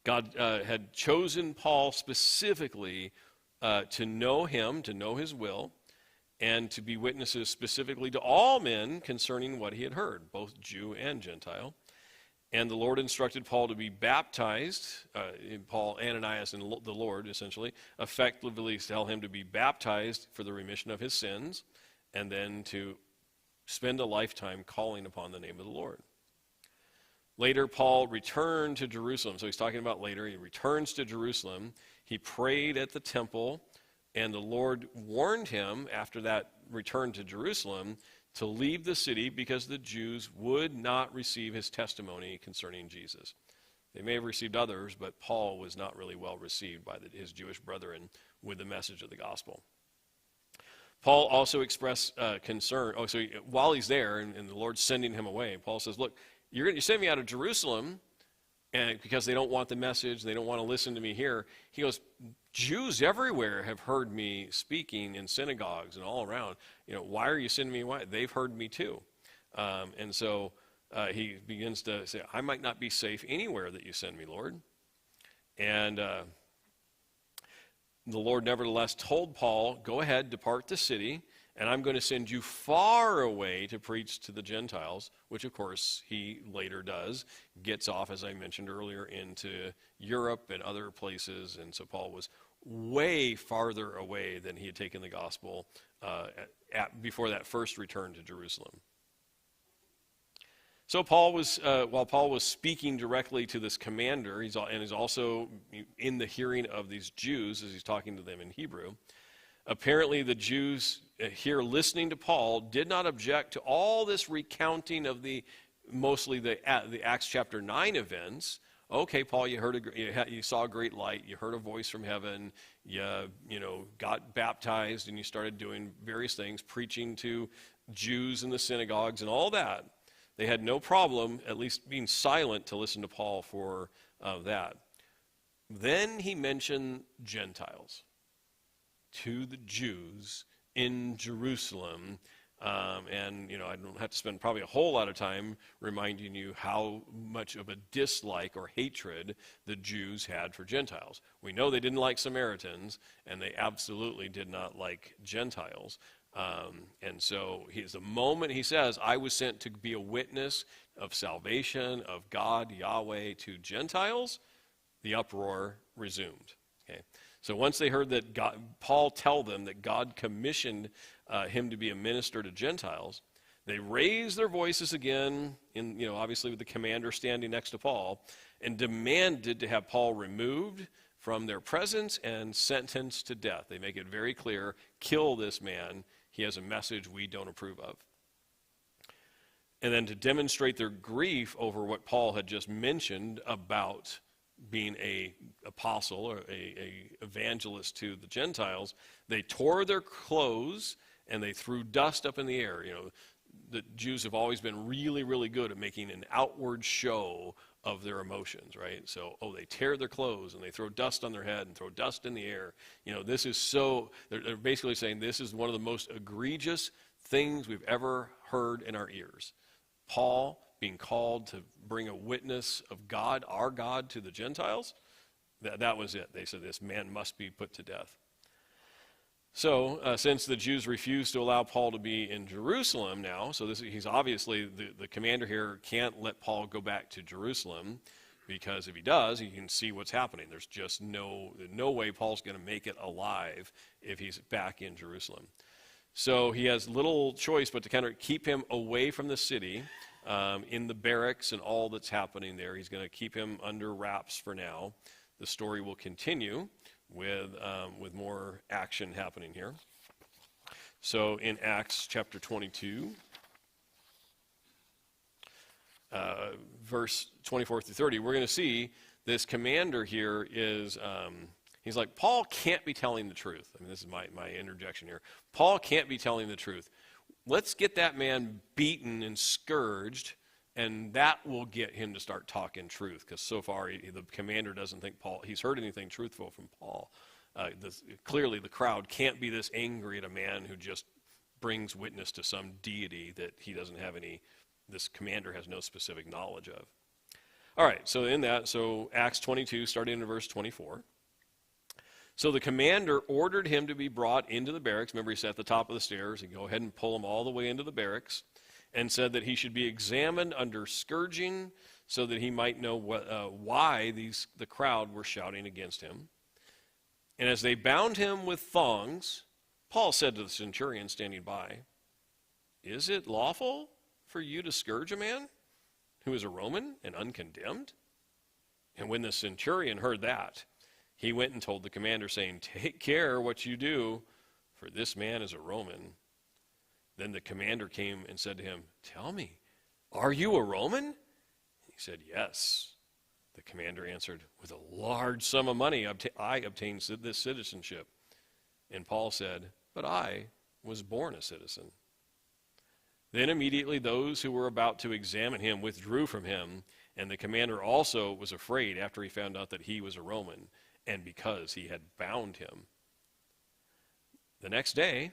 God had chosen Paul specifically to know him, to know his will, and to be witnesses specifically to all men concerning what he had heard, both Jew and Gentile. And the Lord instructed Paul to be baptized. Ananias and the Lord, essentially, effectively tell him to be baptized for the remission of his sins, and then to spend a lifetime calling upon the name of the Lord. Later, Paul returned to Jerusalem. So he's talking about later. He returns to Jerusalem. He prayed at the temple, and the Lord warned him after that return to Jerusalem to leave the city because the Jews would not receive his testimony concerning Jesus. They may have received others, but Paul was not really well received by his Jewish brethren with the message of the gospel. Paul also expressed concern. So while he's there and the Lord's sending him away, Paul says, look, you sent me out of Jerusalem, and because they don't want the message, they don't want to listen to me here. He goes, Jews everywhere have heard me speaking in synagogues and all around. Why are you sending me away? They've heard me too. And so he begins to say, I might not be safe anywhere that you send me, Lord. And the Lord nevertheless told Paul, go ahead, depart the city, and I'm going to send you far away to preach to the Gentiles, which of course he later does, gets off, as I mentioned earlier, into Europe and other places. And so Paul was way farther away than he had taken the gospel before that first return to Jerusalem. So while Paul was speaking directly to this commander, he's also in the hearing of these Jews as he's talking to them in Hebrew. Apparently the Jews here listening to Paul did not object to all this recounting of mostly the Acts chapter 9 events. Okay, Paul, you saw a great light, you heard a voice from heaven, you got baptized, and you started doing various things, preaching to Jews in the synagogues and all that. They had no problem, at least being silent, to listen to Paul for that. Then he mentioned Gentiles to the Jews in Jerusalem. And I don't have to spend probably a whole lot of time reminding you how much of a dislike or hatred the Jews had for Gentiles. We know they didn't like Samaritans, and they absolutely did not like Gentiles. And so the moment he says, I was sent to be a witness of salvation of God, Yahweh, to Gentiles, the uproar resumed. Okay. So once they heard that Paul tell them that God commissioned him to be a minister to Gentiles, they raised their voices again, obviously with the commander standing next to Paul, and demanded to have Paul removed from their presence and sentenced to death. They make it very clear, kill this man. He has a message we don't approve of. And then to demonstrate their grief over what Paul had just mentioned about being an apostle or a evangelist to the Gentiles, they tore their clothes and they threw dust up in the air. The Jews have always been really, really good at making an outward show of their emotions, right? So, they tear their clothes and they throw dust on their head and throw dust in the air. This is they're basically saying this is one of the most egregious things we've ever heard in our ears. Paul being called to bring a witness of God, our God, to the Gentiles, that was it. They said this man must be put to death. So, since the Jews refused to allow Paul to be in Jerusalem now, so he's obviously, the commander here can't let Paul go back to Jerusalem, because if he does, he can see what's happening. There's just no way Paul's going to make it alive if he's back in Jerusalem. So he has little choice but to kind of keep him away from the city, in the barracks and all that's happening there. He's going to keep him under wraps for now. The story will continue with more action happening here. So in Acts chapter 22, verse 24 through 30, we're going to see this commander here is, he's like, Paul can't be telling the truth. I mean, this is my interjection here. Paul can't be telling the truth. Let's get that man beaten and scourged, and that will get him to start talking truth, because so far the commander doesn't think he's heard anything truthful from Paul. Clearly the crowd can't be this angry at a man who just brings witness to some deity that he doesn't have this commander has no specific knowledge of. All right, so Acts 22, starting in verse 24. So the commander ordered him to be brought into the barracks. Remember, he sat at the top of the stairs. He'd go ahead and pull him all the way into the barracks, and said that he should be examined under scourging so that he might know why the crowd were shouting against him. And as they bound him with thongs, Paul said to the centurion standing by, "Is it lawful for you to scourge a man who is a Roman and uncondemned?" And when the centurion heard that, he went and told the commander, saying, "Take care what you do, for this man is a Roman." Then the commander came and said to him, "Tell me, are you a Roman?" He said, "Yes." The commander answered, "With a large sum of money I obtained this citizenship." And Paul said, "But I was born a citizen." Then immediately those who were about to examine him withdrew from him, And the commander also was afraid after he found out that he was a Roman, and because he had bound him. The next day,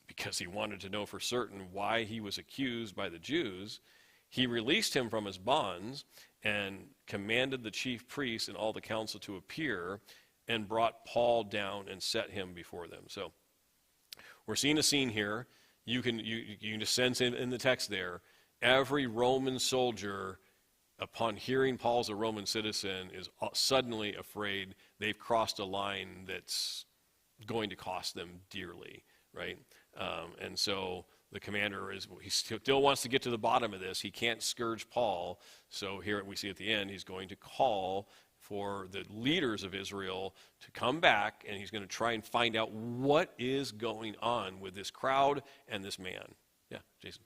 because he wanted to know for certain why he was accused by the Jews, he released him from his bonds and commanded the chief priests and all the council to appear, and brought Paul down and set him before them. So we're seeing a scene here. You can just sense in the text there, every Roman soldier, upon hearing Paul's a Roman citizen, is suddenly afraid they've crossed a line that's going to cost them dearly, right? And so the commander he still wants to get to the bottom of this. He can't scourge Paul. So here we see at the end, he's going to call for the leaders of Israel to come back, and he's going to try and find out what is going on with this crowd and this man. Yeah, Jason.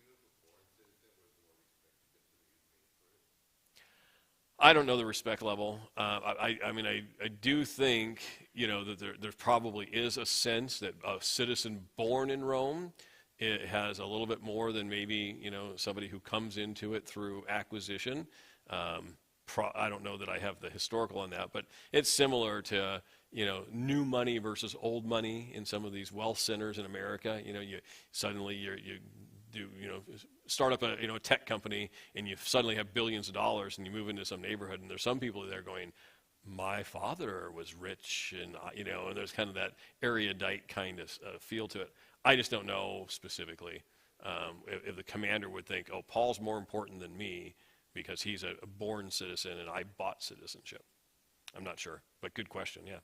I don't know the respect level. I do think, that there probably is a sense that a citizen born in Rome, it has a little bit more than maybe, somebody who comes into it through acquisition. I don't know that I have the historical on that, but it's similar to, new money versus old money in some of these wealth centers in America. You start up a tech company, and you suddenly have billions of dollars, and you move into some neighborhood, and there's some people there going, my father was rich, and and there's kind of that erudite kind of feel to it. I just don't know specifically if the commander would think, oh, Paul's more important than me because he's a born citizen and I bought citizenship. I'm not sure, but good question, yeah.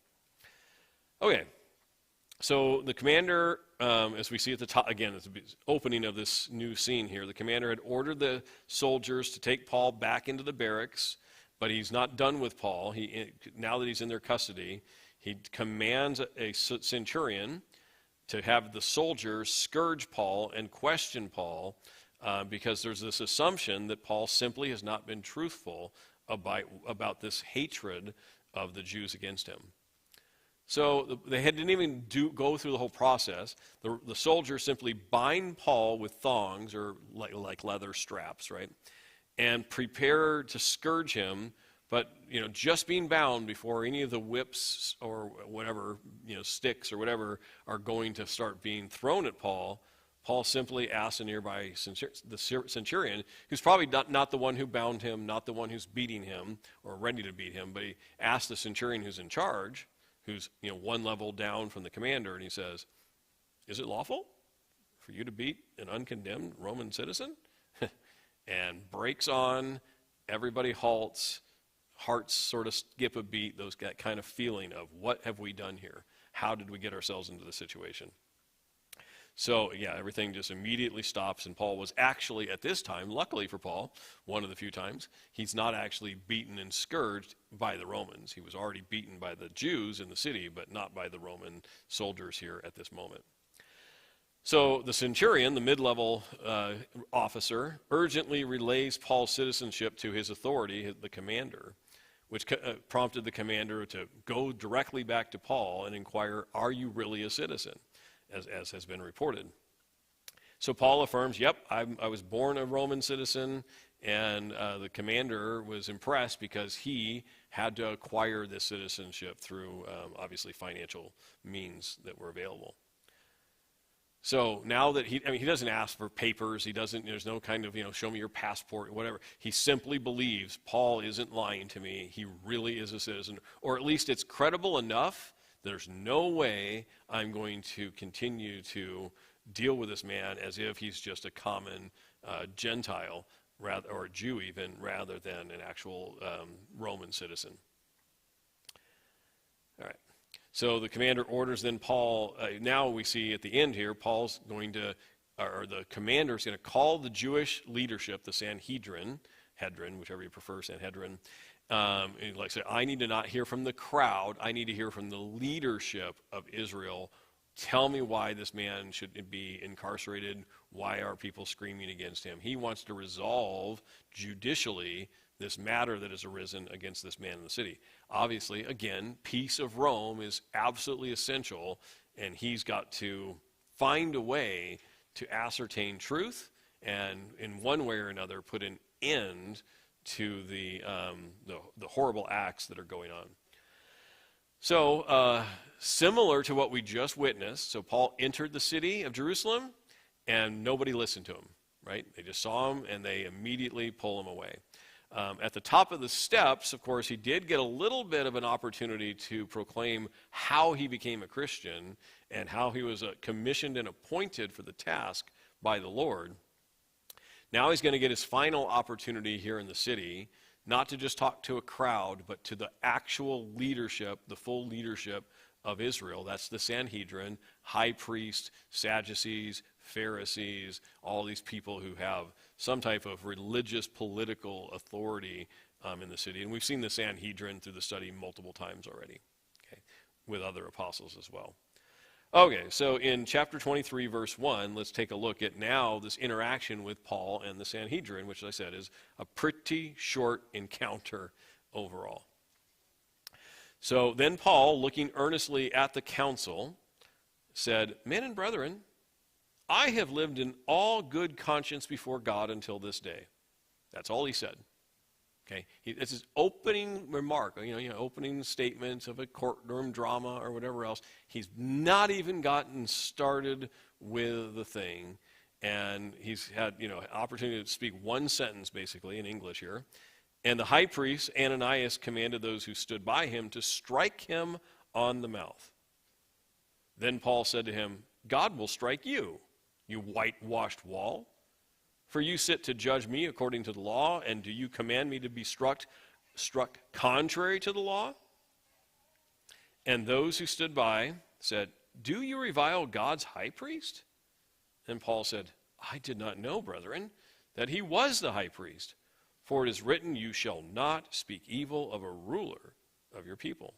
Okay. So the commander, as we see at the top, again, it's the opening of this new scene here, the commander had ordered the soldiers to take Paul back into the barracks, but he's not done with Paul. Now that he's in their custody, he commands a centurion to have the soldiers scourge Paul and question Paul because there's this assumption that Paul simply has not been truthful about this hatred of the Jews against him. So they didn't even go through the whole process. The soldiers simply bind Paul with thongs or like leather straps, right? And prepare to scourge him, but just being bound before any of the whips or whatever, sticks or whatever are going to start being thrown at Paul, Paul simply asks a nearby centurion, who's probably not the one who bound him, not the one who's beating him or ready to beat him, but he asks the centurion who's in charge, who's one level down from the commander, and he says, is it lawful for you to beat an uncondemned Roman citizen? And breaks on, everybody halts, hearts sort of skip a beat, that kind of feeling of what have we done here? How did we get ourselves into this situation? So, yeah, everything just immediately stops, and Paul was actually, at this time, luckily for Paul, one of the few times, he's not actually beaten and scourged by the Romans. He was already beaten by the Jews in the city, but not by the Roman soldiers here at this moment. So the centurion, the mid-level officer, urgently relays Paul's citizenship to his authority, the commander, which prompted the commander to go directly back to Paul and inquire, are you really a citizen? As has been reported. So Paul affirms, yep, I was born a Roman citizen, and the commander was impressed because he had to acquire this citizenship through, obviously, financial means that were available. So now that he doesn't ask for papers, there's no kind of, show me your passport, whatever. He simply believes Paul isn't lying to me. He really is a citizen, or at least it's credible enough. There's no way I'm going to continue to deal with this man as if he's just a common Gentile, or a Jew even, rather than an actual Roman citizen. All right. So the commander orders then Paul, now we see at the end here, the commander is going to call the Jewish leadership, the Sanhedrin, whichever you prefer, Sanhedrin, say, I need to not hear from the crowd. I need to hear from the leadership of Israel. Tell me why this man should be incarcerated. Why are people screaming against him? He wants to resolve judicially this matter that has arisen against this man in the city. Obviously, again, peace of Rome is absolutely essential, and he's got to find a way to ascertain truth and in one way or another put an end to the horrible acts that are going on. So similar to what we just witnessed, so Paul entered the city of Jerusalem, and nobody listened to him, right? They just saw him, and they immediately pull him away. At the top of the steps, of course, he did get a little bit of an opportunity to proclaim how he became a Christian and how he was commissioned and appointed for the task by the Lord. Now he's going to get his final opportunity here in the city, not to just talk to a crowd, but to the actual leadership, the full leadership of Israel. That's the Sanhedrin, high priests, Sadducees, Pharisees, all these people who have some type of religious, political authority in the city. And we've seen the Sanhedrin through the study multiple times already, okay, with other apostles as well. Okay, so in chapter 23, verse 1, let's take a look at now this interaction with Paul and the Sanhedrin, which, as I said, is a pretty short encounter overall. So then Paul, looking earnestly at the council, said, "Men and brethren, I have lived in all good conscience before God until this day." That's all he said. Okay, it's his opening remark, opening statements of a courtroom drama or whatever else. He's not even gotten started with the thing, and he's had an opportunity to speak one sentence basically in English here. And the high priest Ananias commanded those who stood by him to strike him on the mouth. Then Paul said to him, "God will strike you, you whitewashed wall. For you sit to judge me according to the law, and do you command me to be struck contrary to the law?" And those who stood by said, "Do you revile God's high priest?" And Paul said, "I did not know, brethren, that he was the high priest. For it is written, you shall not speak evil of a ruler of your people."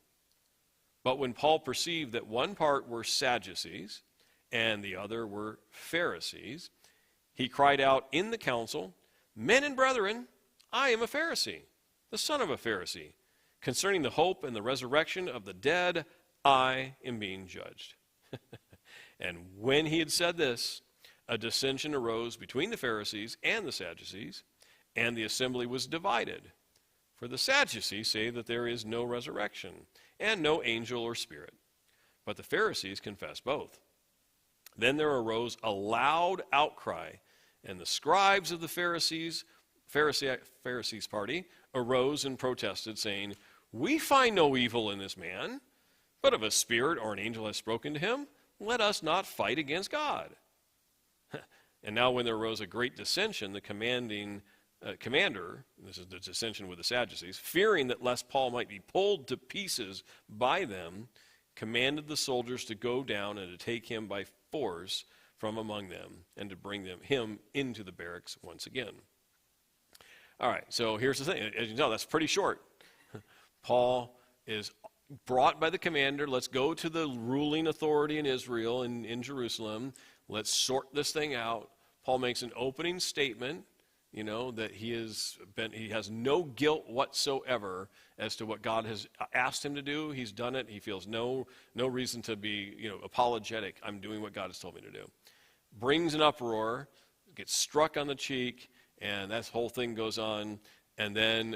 But when Paul perceived that one part were Sadducees and the other were Pharisees, he cried out in the council, "Men and brethren, I am a Pharisee, the son of a Pharisee. Concerning the hope and the resurrection of the dead, I am being judged." And when he had said this, a dissension arose between the Pharisees and the Sadducees, and the assembly was divided. For the Sadducees say that there is no resurrection, and no angel or spirit. But the Pharisees confess both. Then there arose a loud outcry, and the scribes of the Pharisees party arose and protested, saying, "We find no evil in this man, but if a spirit or an angel has spoken to him, let us not fight against God." And now when there arose a great dissension, the commander, this is the dissension with the Sadducees, fearing that lest Paul might be pulled to pieces by them, commanded the soldiers to go down and to take him by force from among them and to bring him into the barracks once again. All right, so here's the thing. As you know, that's pretty short. Paul is brought by the commander. Let's go to the ruling authority in Israel, in Jerusalem. Let's sort this thing out. Paul makes an opening statement, that he has no guilt whatsoever as to what God has asked him to do. He's done it. He feels no reason to be, apologetic. I'm doing what God has told me to do. Brings an uproar, gets struck on the cheek, and that whole thing goes on. And then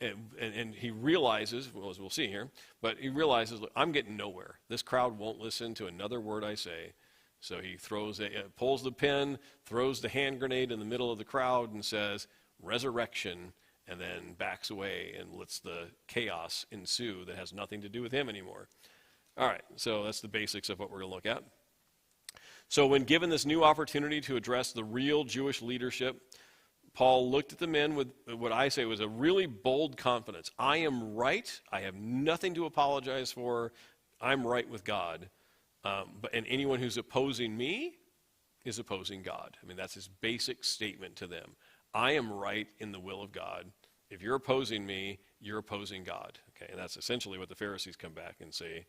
and he realizes, well, as we'll see here, but he realizes, look, I'm getting nowhere. This crowd won't listen to another word I say. So he pulls the pin, throws the hand grenade in the middle of the crowd and says, "Resurrection," and then backs away and lets the chaos ensue that has nothing to do with him anymore. All right, so that's the basics of what we're going to look at. So when given this new opportunity to address the real Jewish leadership, Paul looked at the men with what I say was a really bold confidence. I am right. I have nothing to apologize for. I'm right with God. And anyone who's opposing me is opposing God. I mean, that's his basic statement to them. I am right in the will of God. If you're opposing me, you're opposing God. Okay, and that's essentially what the Pharisees come back and say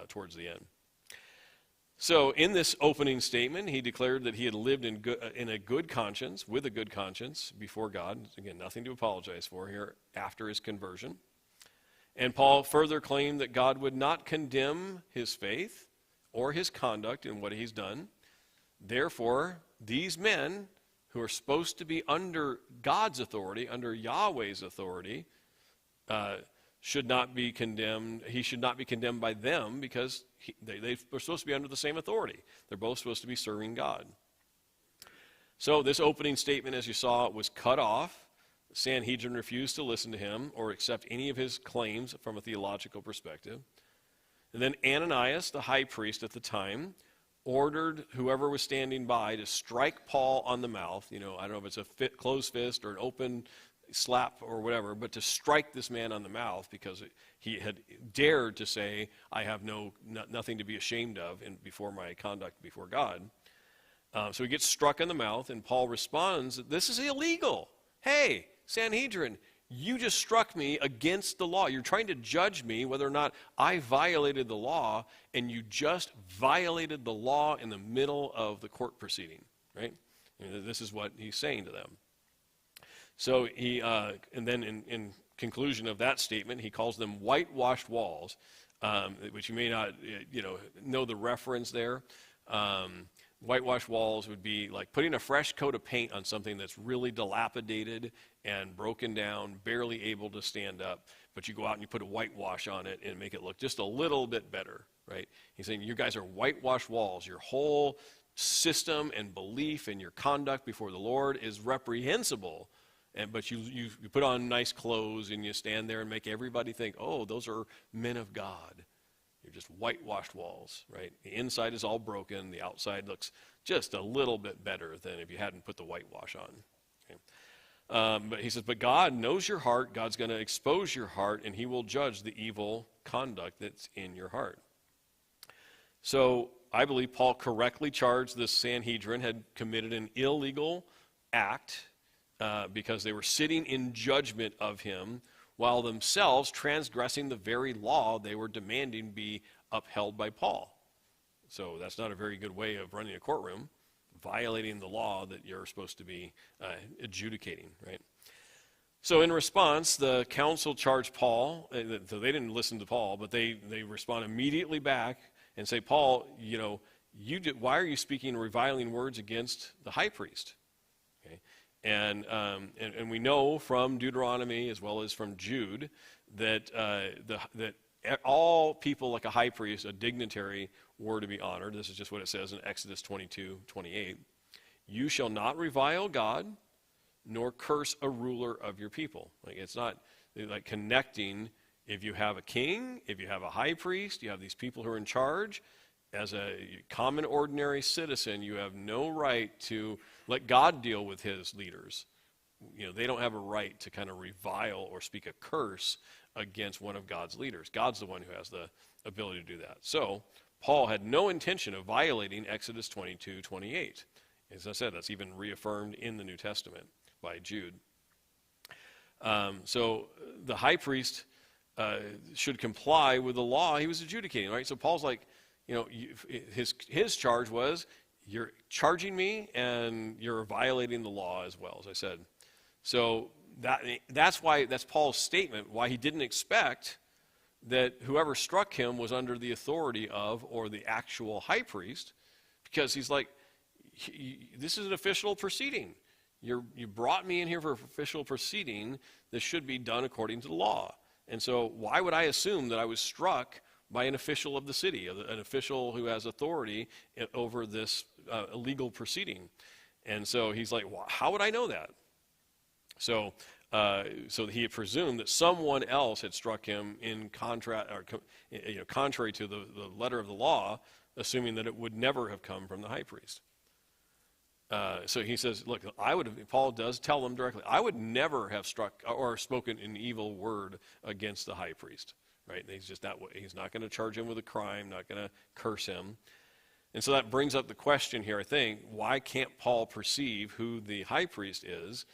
towards the end. So in this opening statement, he declared that he had lived in a good conscience, with a good conscience before God. Again, nothing to apologize for here after his conversion. And Paul further claimed that God would not condemn his faith or his conduct in what he's done. Therefore, these men who are supposed to be under God's authority, under Yahweh's authority, should not be condemned. He should not be condemned by them because they're supposed to be under the same authority. They're both supposed to be serving God. So this opening statement, as you saw, was cut off. The Sanhedrin refused to listen to him or accept any of his claims from a theological perspective. And then Ananias, the high priest at the time, ordered whoever was standing by to strike Paul on the mouth. I don't know if it's a closed fist or an open slap or whatever, but to strike this man on the mouth because he had dared to say, I have nothing to be ashamed of before my conduct before God. So he gets struck in the mouth, and Paul responds, this is illegal. Hey, Sanhedrin, you just struck me against the law. You're trying to judge me whether or not I violated the law, and you just violated the law in the middle of the court proceeding, right? This is what he's saying to them. So he, and then in conclusion of that statement, he calls them whitewashed walls, which you may not, know the reference there. Whitewashed walls would be like putting a fresh coat of paint on something that's really dilapidated and broken down, barely able to stand up, but you go out and you put a whitewash on it and make it look just a little bit better, right? He's saying you guys are whitewashed walls. Your whole system and belief and your conduct before the Lord is reprehensible, but you put on nice clothes and you stand there and make everybody think, oh, those are men of God. You're just whitewashed walls, right? The inside is all broken. The outside looks just a little bit better than if you hadn't put the whitewash on. Okay? But he says, but God knows your heart. God's going to expose your heart, and he will judge the evil conduct that's in your heart. So I believe Paul correctly charged this Sanhedrin had committed an illegal act because they were sitting in judgment of him, while themselves transgressing the very law they were demanding be upheld by Paul. So that's not a very good way of running a courtroom, violating the law that you're supposed to be adjudicating, right? So in response, the council charged Paul. So they didn't listen to Paul, but they respond immediately back and say, Paul, why are you speaking reviling words against the high priest? Okay? And we know from Deuteronomy as well as from Jude that that all people like a high priest, a dignitary, were to be honored. This is just what it says in Exodus 22:28. You shall not revile God, nor curse a ruler of your people. Like it's not like connecting. If you have a king, if you have a high priest, you have these people who are in charge. As a common, ordinary citizen, you have no right to let God deal with his leaders. They don't have a right to kind of revile or speak a curse against one of God's leaders. God's the one who has the ability to do that. So Paul had no intention of violating Exodus 22:28. As I said, that's even reaffirmed in the New Testament by Jude. So the high priest should comply with the law he was adjudicating, right? So Paul's like, his charge was, you're charging me and you're violating the law as well, as I said. So that's Paul's statement, why he didn't expect that whoever struck him was under the authority of or the actual high priest, because he's like, this is an official proceeding. You brought me in here for an official proceeding. This should be done according to the law. And so why would I assume that I was struck by an official of the city, an official who has authority over this illegal proceeding? And so he's like, well, how would I know that? So he had presumed that someone else had struck him in contrary to the letter of the law, assuming that it would never have come from the high priest. So he says, look, Paul does tell them directly, I would never have struck or spoken an evil word against the high priest. Right? He's not going to charge him with a crime, not going to curse him. And so that brings up the question here, I think, why can't Paul perceive who the high priest is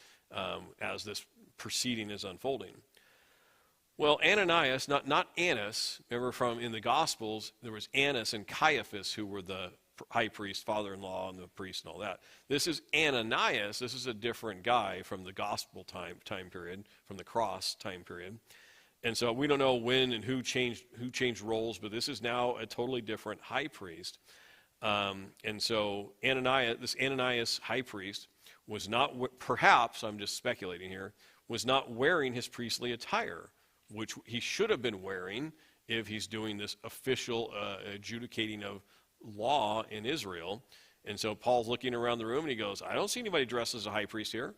as this proceeding is unfolding? Well, Ananias, not Annas, remember from in the Gospels, there was Annas and Caiaphas who were the high priest, father-in-law, and the priest and all that. This is Ananias. This is a different guy from the gospel time period, from the cross time period. And so we don't know when and who changed roles, but this is now a totally different high priest. And so this Ananias high priest was not, perhaps, I'm just speculating here, was not wearing his priestly attire, which he should have been wearing if he's doing this official adjudicating of law in Israel. And so Paul's looking around the room and he goes, I don't see anybody dressed as a high priest here.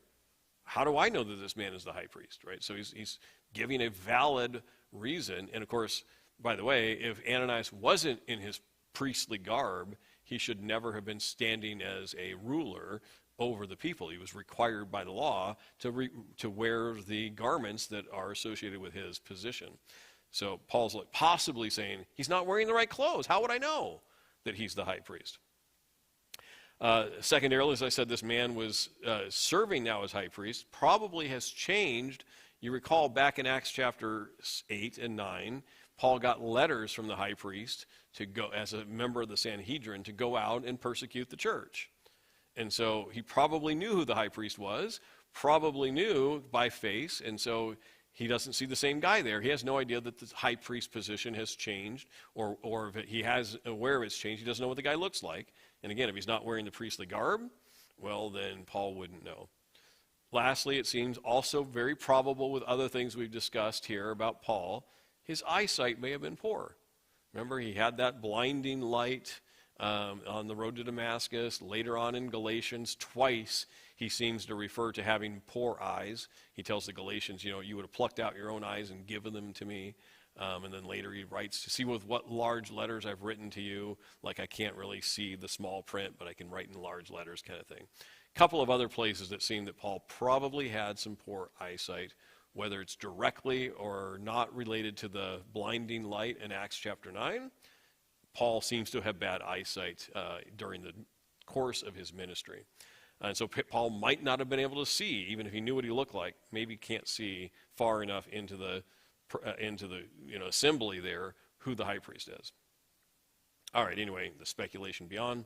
How do I know that this man is the high priest, right? So he's giving a valid reason. And of course, by the way, if Ananias wasn't in his priestly garb, he should never have been standing as a ruler over the people. He was required by the law to wear the garments that are associated with his position. So Paul's possibly saying, he's not wearing the right clothes. How would I know that he's the high priest? Secondarily, as I said, this man was serving now as high priest, probably has changed. You recall back in Acts chapter 8 and 9, Paul got letters from the high priest to go, as a member of the Sanhedrin, to go out and persecute the church. And so he probably knew who the high priest was, probably knew by face, and so he doesn't see the same guy there. He has no idea that the high priest position has changed, or if he has aware of it's changed, he doesn't know what the guy looks like. And again, if he's not wearing the priestly garb, well, then Paul wouldn't know. Lastly, it seems also very probable with other things we've discussed here about Paul, his eyesight may have been poor. Remember, he had that blinding light on the road to Damascus. Later on in Galatians, twice he seems to refer to having poor eyes. He tells the Galatians, you would have plucked out your own eyes and given them to me. And then later he writes, to see with what large letters I've written to you, like I can't really see the small print, but I can write in large letters kind of thing. A couple of other places that seem that Paul probably had some poor eyesight, whether it's directly or not related to the blinding light in Acts chapter 9. Paul seems to have bad eyesight during the course of his ministry. And so Paul might not have been able to see, even if he knew what he looked like. Maybe can't see far enough into the assembly there who the high priest is. All right, anyway, the speculation beyond.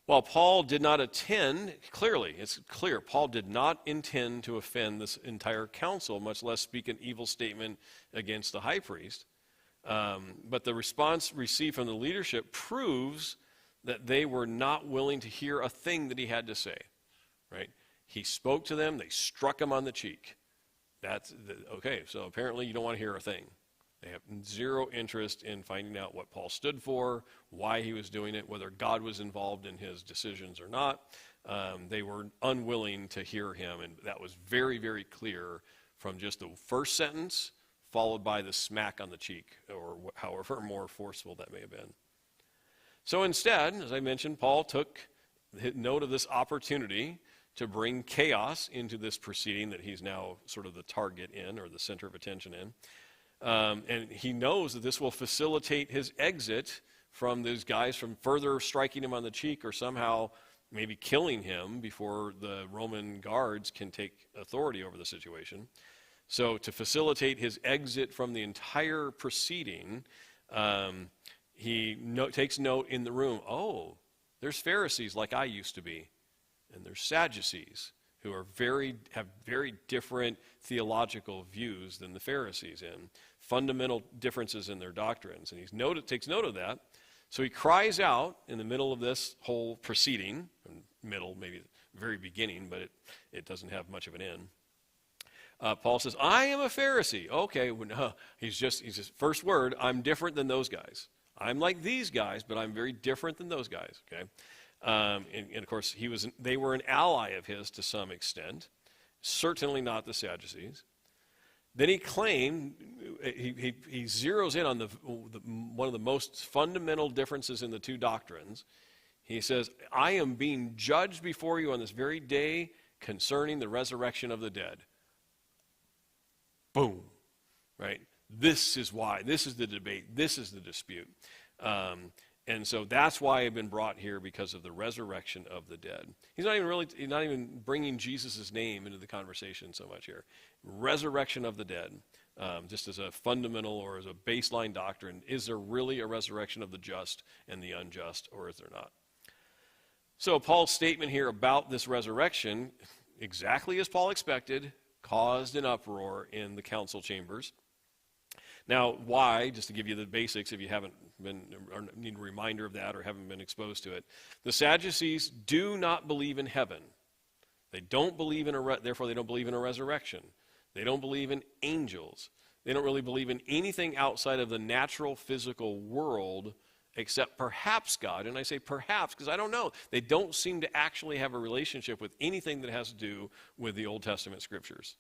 While Paul did not attend, it's clear, Paul did not intend to offend this entire council, much less speak an evil statement against the high priest. But the response received from the leadership proves that they were not willing to hear a thing that he had to say, right? He spoke to them, they struck him on the cheek. Okay, so apparently you don't want to hear a thing. They have zero interest in finding out what Paul stood for, why he was doing it, whether God was involved in his decisions or not. They were unwilling to hear him, and that was very, very clear from just the first sentence, followed by the smack on the cheek, or however more forceful that may have been. So instead, as I mentioned, Paul took note of this opportunity to bring chaos into this proceeding that he's now sort of the target in, or the center of attention in. And he knows that this will facilitate his exit from these guys from further striking him on the cheek or somehow maybe killing him before the Roman guards can take authority over the situation. So to facilitate his exit from the entire proceeding, he takes note in the room, there's Pharisees like I used to be, and there's Sadducees who are have very different theological views than the Pharisees in, fundamental differences in their doctrines. And he takes note of that. So he cries out in the middle of this whole proceeding, middle, maybe very beginning, but it doesn't have much of an end. Paul says, I am a Pharisee. Okay, he's just first word, I'm different than those guys. I'm like these guys, but I'm very different than those guys, okay? And of course, they were an ally of his to some extent, certainly not the Sadducees. Then he claimed, he zeroes in on one of the most fundamental differences in the two doctrines. He says, I am being judged before you on this very day concerning the resurrection of the dead. Boom, right? This is why. This is the debate. This is the dispute. And so that's why I've been brought here, because of the resurrection of the dead. He's not even bringing Jesus' name into the conversation so much here. Resurrection of the dead, just as a fundamental or as a baseline doctrine. Is there really a resurrection of the just and the unjust, or is there not? So Paul's statement here about this resurrection, exactly as Paul expected, caused an uproar in the council chambers. Now, why, just to give you the basics if you haven't been, or need a reminder of that or haven't been exposed to it. The Sadducees do not believe in heaven. They don't believe therefore they don't believe in a resurrection. They don't believe in angels. They don't really believe in anything outside of the natural physical world except perhaps God. And I say perhaps because I don't know. They don't seem to actually have a relationship with anything that has to do with the Old Testament scriptures.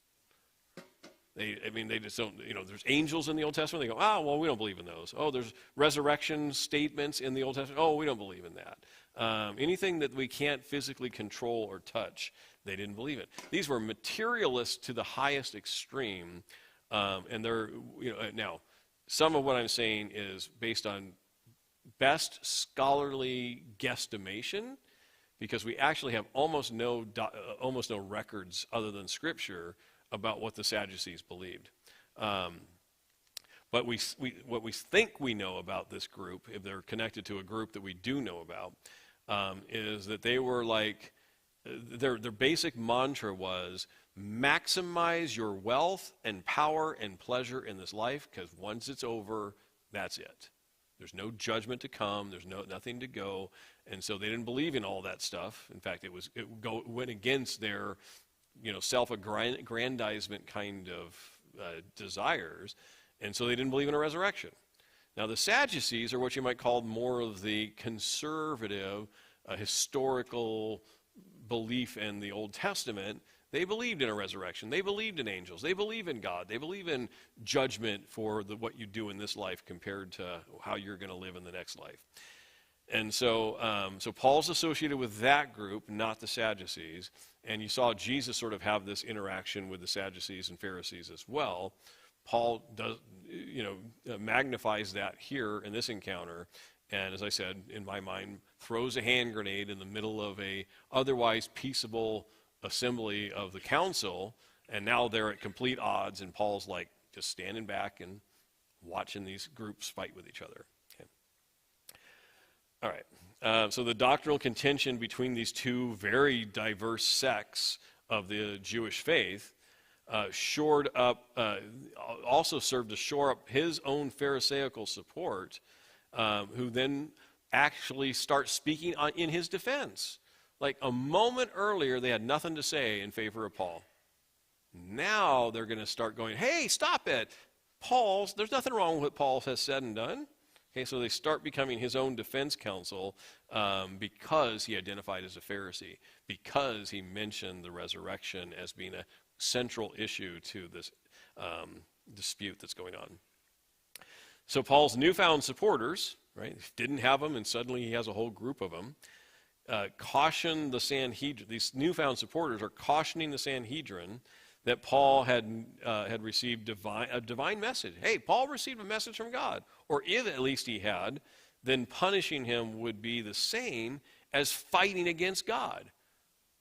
They just don't, there's angels in the Old Testament. They go, well, we don't believe in those. Oh, there's resurrection statements in the Old Testament. Oh, we don't believe in that. Anything that we can't physically control or touch, they didn't believe in. These were materialists to the highest extreme. And they're, now, some of what I'm saying is based on best scholarly guesstimation, because we actually have almost no records other than Scripture about what the Sadducees believed. But what we think we know about this group, if they're connected to a group that we do know about, is that they were like, their basic mantra was, maximize your wealth and power and pleasure in this life, because once it's over, that's it. There's no judgment to come. There's nothing to go. And so they didn't believe in all that stuff. In fact, it went against their self-aggrandizement kind of desires. And so they didn't believe in a resurrection. Now, the Sadducees are what you might call more of the conservative, historical belief in the Old Testament. They believed in a resurrection. They believed in angels. They believe in God. They believe in judgment for what you do in this life compared to how you're going to live in the next life. And so Paul's associated with that group, not the Sadducees. And you saw Jesus sort of have this interaction with the Sadducees and Pharisees as well. Paul does, magnifies that here in this encounter. And as I said, in my mind, throws a hand grenade in the middle of a otherwise peaceable assembly of the council, and now they're at complete odds, and Paul's like just standing back and watching these groups fight with each other. Okay. All right. So the doctrinal contention between these two very diverse sects of the Jewish faith also served to shore up his own Pharisaical support, who then actually starts speaking in his defense. Like a moment earlier, they had nothing to say in favor of Paul. Now they're going to start going, hey, stop it. There's nothing wrong with what Paul has said and done. Okay, so they start becoming his own defense counsel because he identified as a Pharisee, because he mentioned the resurrection as being a central issue to this dispute that's going on. So Paul's newfound supporters, right, didn't have them, and suddenly he has a whole group of them. Caution the Sanhedrin. These newfound supporters are cautioning the Sanhedrin that Paul had received a divine message. Hey, Paul received a message from God, or if at least he had, then punishing him would be the same as fighting against God.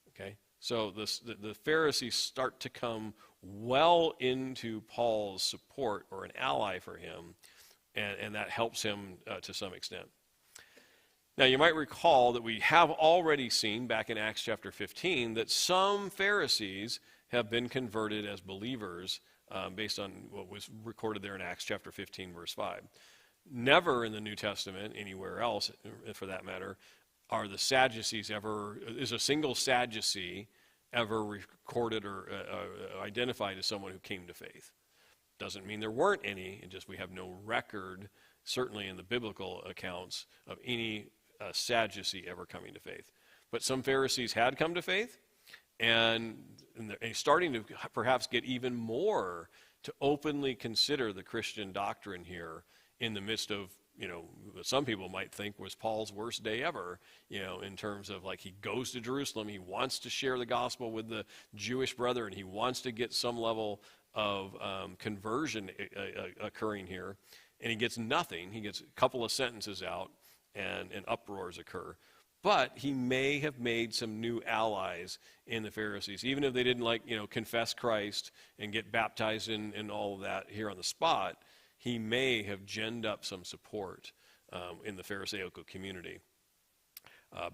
Okay, so the Pharisees start to come well into Paul's support or an ally for him, and that helps him to some extent. Now, you might recall that we have already seen back in Acts chapter 15 that some Pharisees have been converted as believers based on what was recorded there in Acts chapter 15, verse 5. Never in the New Testament, anywhere else for that matter, is a single Sadducee ever recorded or identified as someone who came to faith. Doesn't mean there weren't any, it just we have no record, certainly in the biblical accounts, of any Sadducee ever coming to faith. But some Pharisees had come to faith, and starting to perhaps get even more to openly consider the Christian doctrine here in the midst of, what some people might think was Paul's worst day ever, in terms of like he goes to Jerusalem, he wants to share the gospel with the Jewish brethren, he wants to get some level of conversion occurring here, and he gets nothing. He gets a couple of sentences out, and uproars occur. But he may have made some new allies in the Pharisees, even if they didn't confess Christ and get baptized in all of that here on the spot. He may have ginned up some support in the Pharisaical community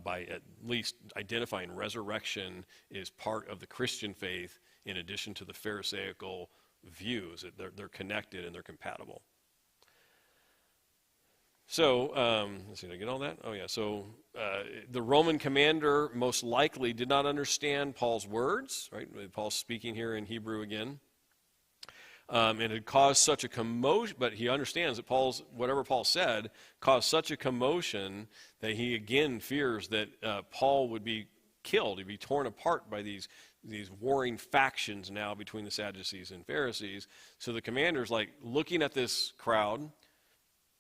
by at least identifying resurrection is part of the Christian faith in addition to the Pharisaical views. They're connected and they're compatible. So, let's see, did I get all that? Oh, yeah. So, the Roman commander most likely did not understand Paul's words, right? Paul's speaking here in Hebrew again. And it caused such a commotion, but he understands that whatever Paul said caused such a commotion that he again fears that Paul would be killed. He'd be torn apart by these warring factions now between the Sadducees and Pharisees. So the commander's like looking at this crowd,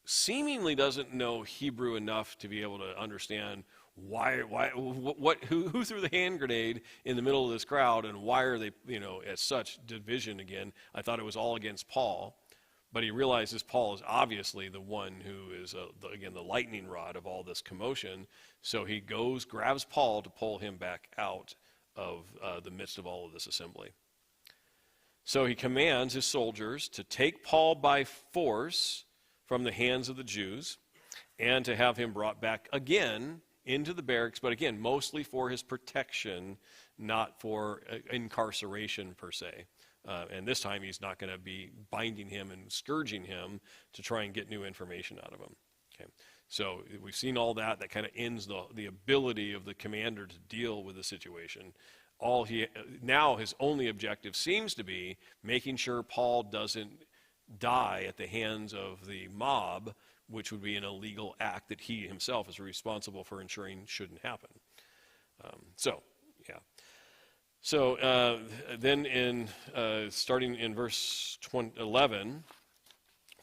seemingly doesn't know Hebrew enough to be able to understand who threw the hand grenade in the middle of this crowd, and why are they, at such division again? I thought it was all against Paul, but he realizes Paul is obviously the one who is, the lightning rod of all this commotion. So he grabs Paul to pull him back out of the midst of all of this assembly. So he commands his soldiers to take Paul by force from the hands of the Jews and to have him brought back again into the barracks, but again, mostly for his protection, not for incarceration per se. And this time he's not going to be binding him and scourging him to try and get new information out of him. Okay. So we've seen all that. That kind of ends the ability of the commander to deal with the situation. Now his only objective seems to be making sure Paul doesn't die at the hands of the mob, which would be an illegal act that he himself is responsible for ensuring shouldn't happen. So then starting in verse 11,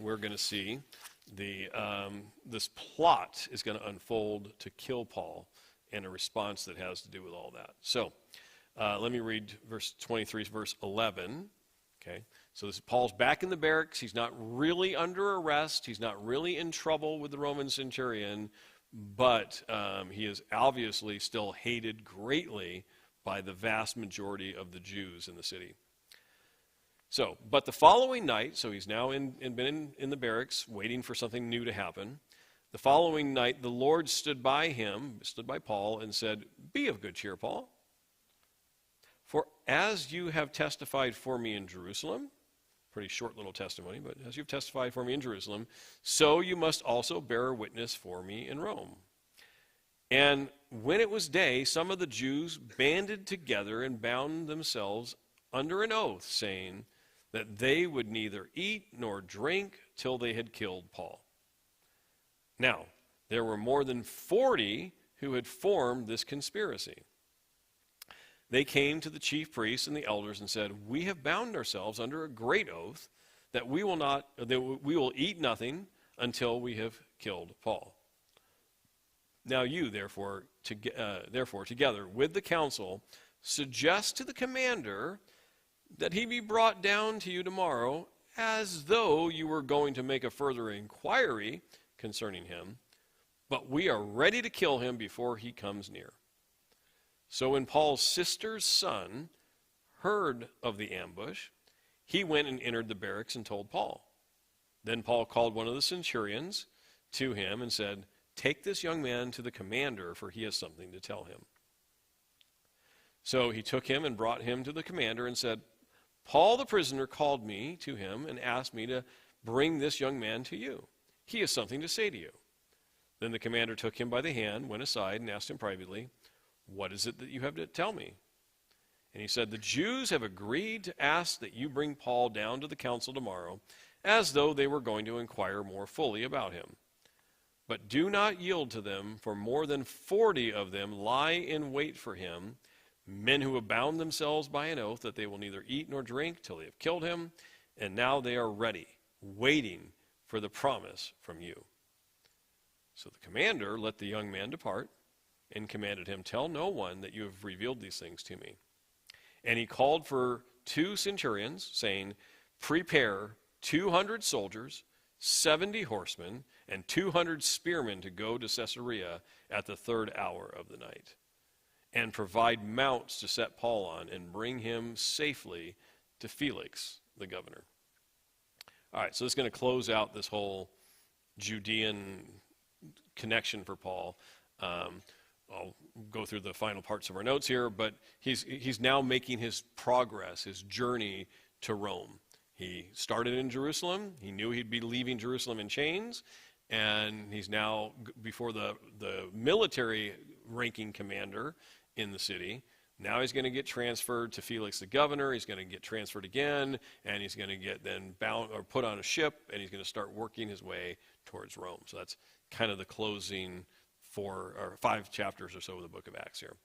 we're going to see this plot is going to unfold to kill Paul, and a response that has to do with all that. So let me read verse 23, verse 11. Okay, so Paul's back in the barracks. He's not really under arrest. He's not really in trouble with the Roman centurion, but he is obviously still hated greatly by the vast majority of the Jews in the city. So, but the following night, so he's now been in the barracks waiting for something new to happen. The following night, the Lord stood by Paul, and said, "Be of good cheer, Paul. For as you have testified for me in Jerusalem," pretty short little testimony, but "as you've testified for me in Jerusalem, so you must also bear witness for me in Rome." And when it was day, some of the Jews banded together and bound themselves under an oath, saying that they would neither eat nor drink till they had killed Paul. Now, there were more than 40 who had formed this conspiracy. They came to the chief priests and the elders and said, "We have bound ourselves under a great oath that we will eat nothing until we have killed Paul. Now you, therefore, together with the council, suggest to the commander that he be brought down to you tomorrow, as though you were going to make a further inquiry concerning him, but we are ready to kill him before he comes near." So when Paul's sister's son heard of the ambush, he went and entered the barracks and told Paul. Then Paul called one of the centurions to him and said, "Take this young man to the commander, for he has something to tell him." So he took him and brought him to the commander and said, "Paul the prisoner called me to him and asked me to bring this young man to you. He has something to say to you." Then the commander took him by the hand, went aside, and asked him privately, "What is it that you have to tell me?" And he said, "The Jews have agreed to ask that you bring Paul down to the council tomorrow, as though they were going to inquire more fully about him. But do not yield to them, for more than 40 of them lie in wait for him, men who have bound themselves by an oath that they will neither eat nor drink till they have killed him, and now they are ready, waiting for the promise from you." So the commander let the young man depart, and commanded him, "Tell no one that you have revealed these things to me." And he called for 2 centurions, saying, "Prepare 200 soldiers, 70 horsemen, and 200 spearmen to go to Caesarea at the 3rd hour of the night, and provide mounts to set Paul on, and bring him safely to Felix, the governor." All right, so this is going to close out this whole Judean connection for Paul. I'll go through the final parts of our notes here, but he's now making his progress, his journey to Rome. He started in Jerusalem. He knew he'd be leaving Jerusalem in chains, and he's now before the military ranking commander in the city. Now he's going to get transferred to Felix the governor. He's going to get transferred again, and he's going to get then bound or put on a ship, and he's going to start working his way towards Rome. So that's kind of the closing 4 or 5 chapters or so of the book of Acts here.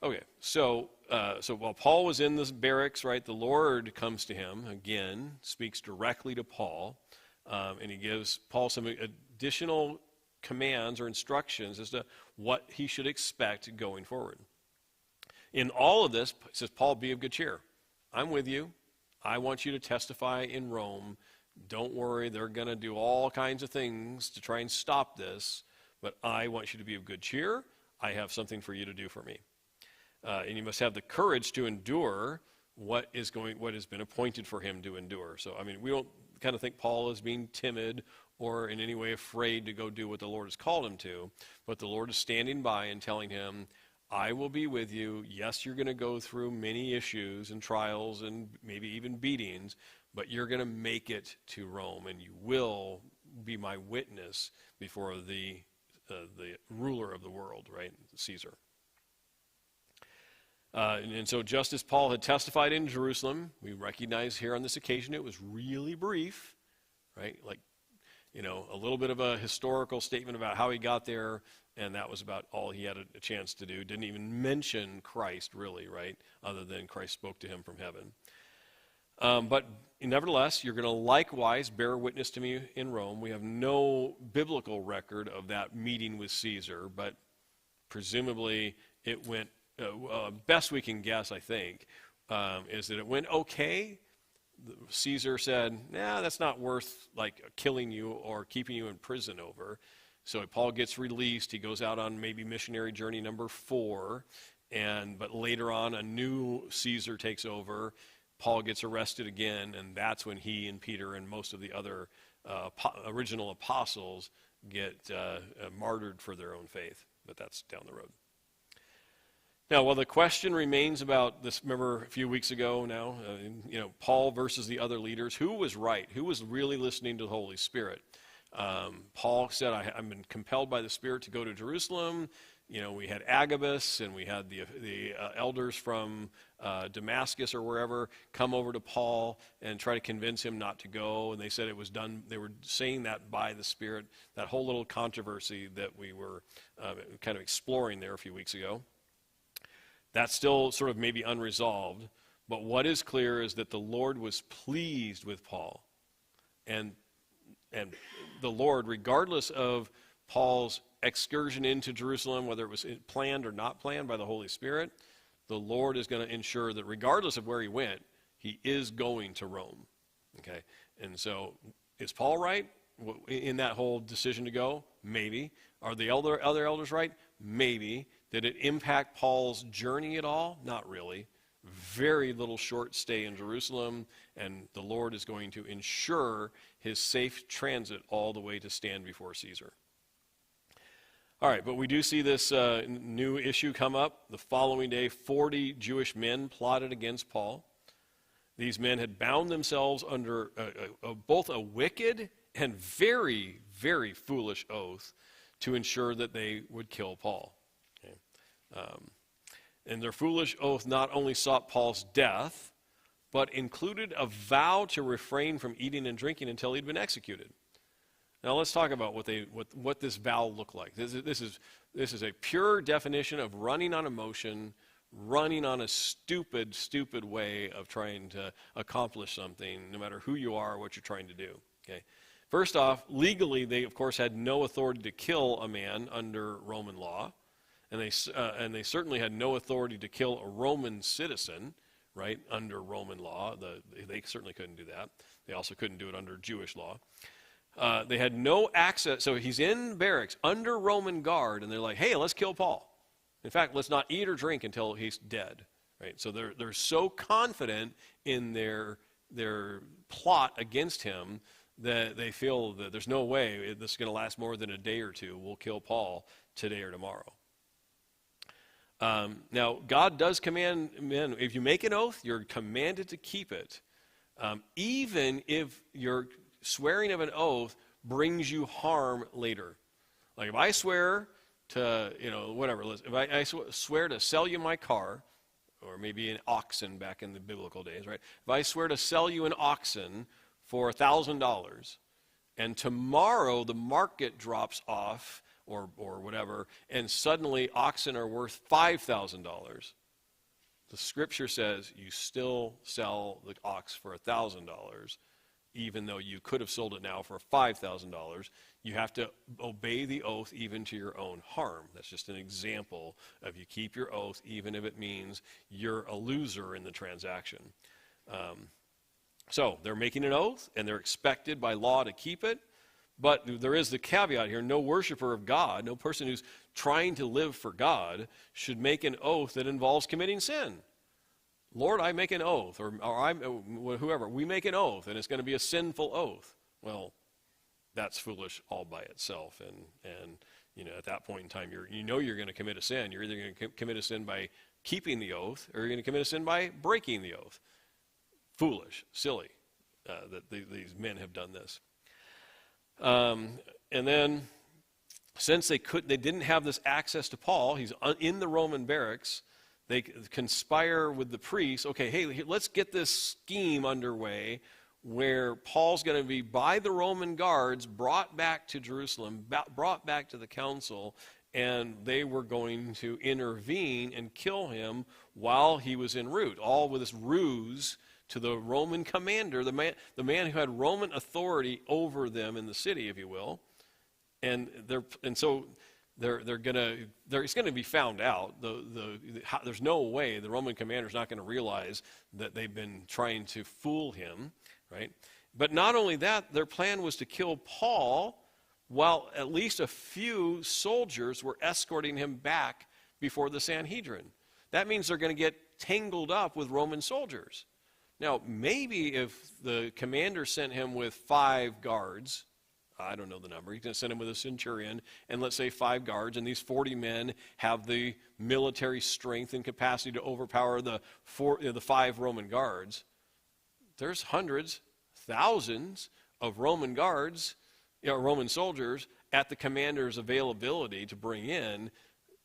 Okay, so while Paul was in this barracks, right, the Lord comes to him again, speaks directly to Paul, and he gives Paul some additional commands or instructions as to what he should expect going forward. In all of this, it says, Paul, be of good cheer. I'm with you. I want you to testify in Rome. Don't worry, they're going to do all kinds of things to try and stop this, but I want you to be of good cheer. I have something for you to do for me. And you must have the courage to endure what has been appointed for him to endure. So, I mean, we don't kind of think Paul is being timid or in any way afraid to go do what the Lord has called him to, but the Lord is standing by and telling him, I will be with you. Yes, you're going to go through many issues and trials and maybe even beatings, but you're going to make it to Rome, and you will be my witness before the ruler of the world, right, Caesar. And so just as Paul had testified in Jerusalem, we recognize here on this occasion it was really brief, right? Like, a little bit of a historical statement about how he got there, and that was about all he had a chance to do. Didn't even mention Christ, really, right, other than Christ spoke to him from heaven. But nevertheless, you're going to likewise bear witness to me in Rome. We have no biblical record of that meeting with Caesar, but presumably it went, best we can guess, I think, is that it went okay. Caesar said, nah, that's not worth killing you or keeping you in prison over. So Paul gets released. He goes out on maybe missionary journey number 4, but later on a new Caesar takes over. Paul gets arrested again, and that's when he and Peter and most of the other original apostles get martyred for their own faith. But that's down the road. Now, while the question remains about this, remember a few weeks ago now, Paul versus the other leaders, who was right? Who was really listening to the Holy Spirit? Paul said, I've been compelled by the Spirit to go to Jerusalem. We had Agabus, and we had the elders from Damascus or wherever come over to Paul and try to convince him not to go. And they said it was done, they were saying that by the Spirit, that whole little controversy that we were kind of exploring there a few weeks ago. That's still sort of maybe unresolved, but what is clear is that the Lord was pleased with Paul. And the Lord, regardless of Paul's excursion into Jerusalem, whether it was planned or not planned by the Holy Spirit, the Lord is going to ensure that regardless of where he went, he is going to Rome. Okay? And so, is Paul right in that whole decision to go? Maybe. Are the other elders right? Maybe. Did it impact Paul's journey at all? Not really. Very little short stay in Jerusalem, and the Lord is going to ensure his safe transit all the way to stand before Caesar. All right, but we do see this new issue come up. The following day, 40 Jewish men plotted against Paul. These men had bound themselves under both a wicked and very, very foolish oath to ensure that they would kill Paul. And their foolish oath not only sought Paul's death, but included a vow to refrain from eating and drinking until he'd been executed. Now let's talk about what this vow looked like. This is a pure definition of running on emotion, running on a stupid way of trying to accomplish something, no matter who you are or what you're trying to do. Okay. First off, legally they of course had no authority to kill a man under Roman law. And they certainly had no authority to kill a Roman citizen, right, under Roman law. They certainly couldn't do that. They also couldn't do it under Jewish law. They had no access. So he's in barracks under Roman guard, and they're like, hey, let's kill Paul. In fact, let's not eat or drink until he's dead. Right? So they're so confident in their plot against him that they feel that there's no way this is going to last more than a day or two. We'll kill Paul today or tomorrow. Now, God does command men, if you make an oath, you're commanded to keep it. Even if your swearing of an oath brings you harm later. Like if I swear to, whatever, if I swear to sell you my car, or maybe an oxen back in the biblical days, right? If I swear to sell you an oxen for $1,000, and tomorrow the market drops off, or whatever, and suddenly oxen are worth $5,000, the scripture says you still sell the ox for $1,000, even though you could have sold it now for $5,000. You have to obey the oath even to your own harm. That's just an example of you keep your oath even if it means you're a loser in the transaction. So they're making an oath, and they're expected by law to keep it. But there is the caveat here: no worshiper of God, no person who's trying to live for God should make an oath that involves committing sin. Lord, I make an oath, or whoever, we make an oath, and it's going to be a sinful oath. Well, that's foolish all by itself. And at that point in time, you're going to commit a sin. You're either going to commit a sin by keeping the oath, or you're going to commit a sin by breaking the oath. Foolish, silly that these men have done this. And then, since they didn't have this access to Paul, he's in the Roman barracks, they conspire with the priests. Okay, hey, let's get this scheme underway where Paul's going to be, by the Roman guards, brought back to Jerusalem, brought back to the council, and they were going to intervene and kill him while he was en route, all with this ruse to the Roman commander, the man who had Roman authority over them in the city, if you will. So it's going to be found out. There's no way the Roman commander's not going to realize that they've been trying to fool him, right? But not only that, their plan was to kill Paul while at least a few soldiers were escorting him back before the Sanhedrin. That means they're going to get tangled up with Roman soldiers. Now, maybe if the commander sent him with 5 guards, I don't know the number, he's going to send him with a centurion, and let's say 5 guards, and these 40 men have the military strength and capacity to overpower the 5 Roman guards. There's hundreds, thousands of Roman guards, Roman soldiers at the commander's availability to bring in.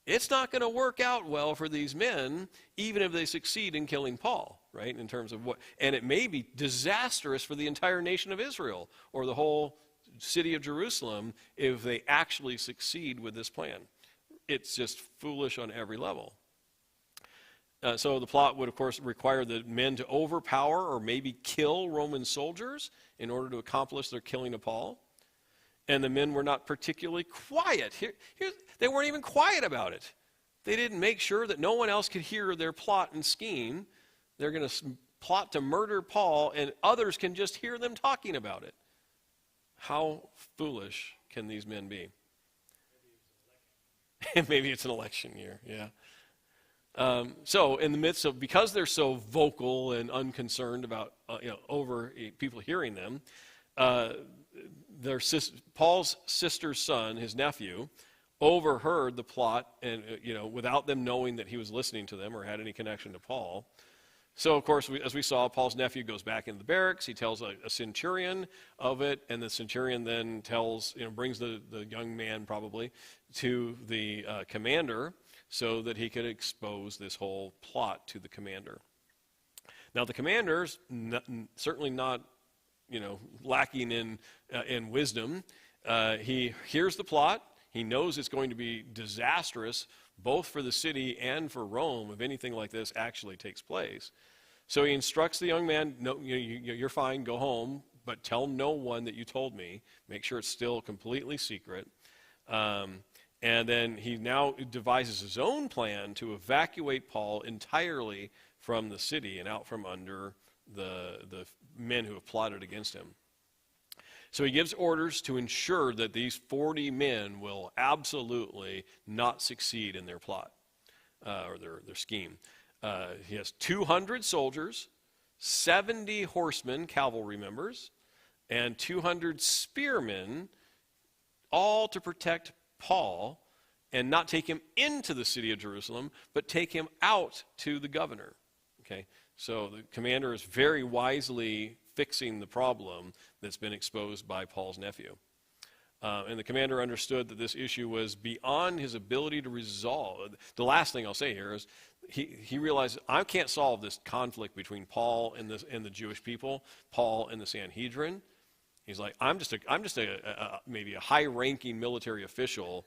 It's not going to work out well for these men, even if they succeed in killing Paul, right? In terms of and it may be disastrous for the entire nation of Israel or the whole city of Jerusalem if they actually succeed with this plan. It's just foolish on every level. So the plot would, of course, require the men to overpower or maybe kill Roman soldiers in order to accomplish their killing of Paul. And the men were not particularly quiet. They weren't even quiet about it. They didn't make sure that no one else could hear their plot and scheme. They're going to plot to murder Paul, and others can just hear them talking about it. How foolish can these men be? Maybe it's an election year, yeah. So in the midst of, because they're so vocal and unconcerned about over people hearing them, Paul's sister's son, his nephew, overheard the plot, and without them knowing that he was listening to them or had any connection to Paul. So, of course, as we saw, Paul's nephew goes back into the barracks. He tells a centurion of it, and the centurion then brings the young man probably to the commander so that he could expose this whole plot to the commander. Now, the commander's certainly not, lacking in wisdom. He hears the plot. He knows it's going to be disastrous both for the city and for Rome if anything like this actually takes place. So he instructs the young man, no, you're fine, go home, but tell no one that you told me. Make sure it's still completely secret. And then he now devises his own plan to evacuate Paul entirely from the city and out from under the men who have plotted against him. So he gives orders to ensure that these 40 men will absolutely not succeed in their plot or their scheme. He has 200 soldiers, 70 horsemen, cavalry members, and 200 spearmen, all to protect Paul and not take him into the city of Jerusalem, but take him out to the governor. Okay, so the commander is very wisely fixing the problem that's been exposed by Paul's nephew. And the commander understood that this issue was beyond his ability to resolve. The last thing I'll say here is he realized, I can't solve this conflict between Paul and the Jewish people, Paul and the Sanhedrin. He's like, I'm just maybe a high-ranking military official,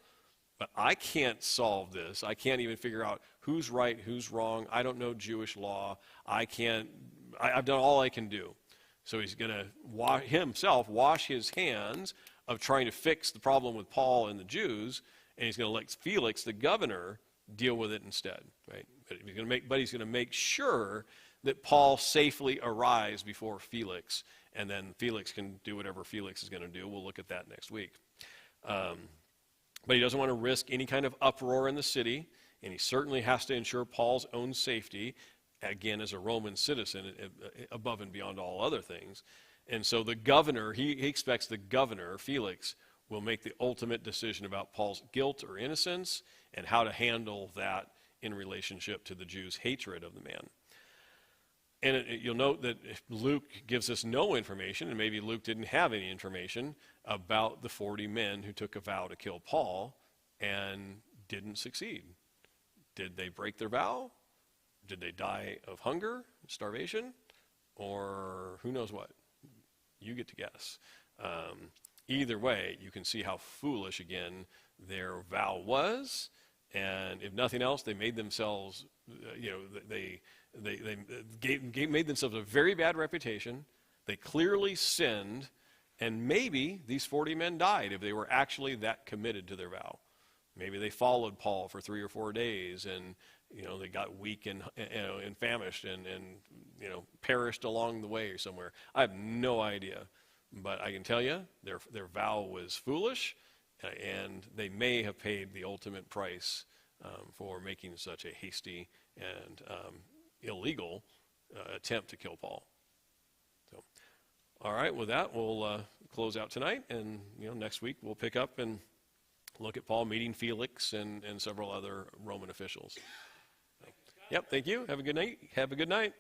but I can't solve this. I can't even figure out who's right, who's wrong. I don't know Jewish law. I've done all I can do. So he's going to himself wash his hands of trying to fix the problem with Paul and the Jews, and he's going to let Felix, the governor, deal with it instead. Right? But he's going to make sure that Paul safely arrives before Felix, and then Felix can do whatever Felix is going to do. We'll look at that next week. But he doesn't want to risk any kind of uproar in the city, and he certainly has to ensure Paul's own safety, again, as a Roman citizen, above and beyond all other things. And so the governor, he expects the governor, Felix, will make the ultimate decision about Paul's guilt or innocence and how to handle that in relationship to the Jews' hatred of the man. And you'll note that Luke gives us no information, and maybe Luke didn't have any information about the 40 men who took a vow to kill Paul and didn't succeed. Did they break their vow? Did they die of hunger, starvation, or who knows what? You get to guess. Either way, you can see how foolish, again, their vow was. And if nothing else, they made themselves, they made themselves a very bad reputation. They clearly sinned. And maybe these 40 men died if they were actually that committed to their vow. Maybe they followed Paul for 3 or 4 days, and they got weak and famished and perished along the way somewhere. I have no idea, but I can tell you their vow was foolish, and they may have paid the ultimate price for making such a hasty and illegal attempt to kill Paul. So, all right, with that, we'll close out tonight, and next week we'll pick up and look at Paul meeting Felix and several other Roman officials. Yep, thank you. Have a good night.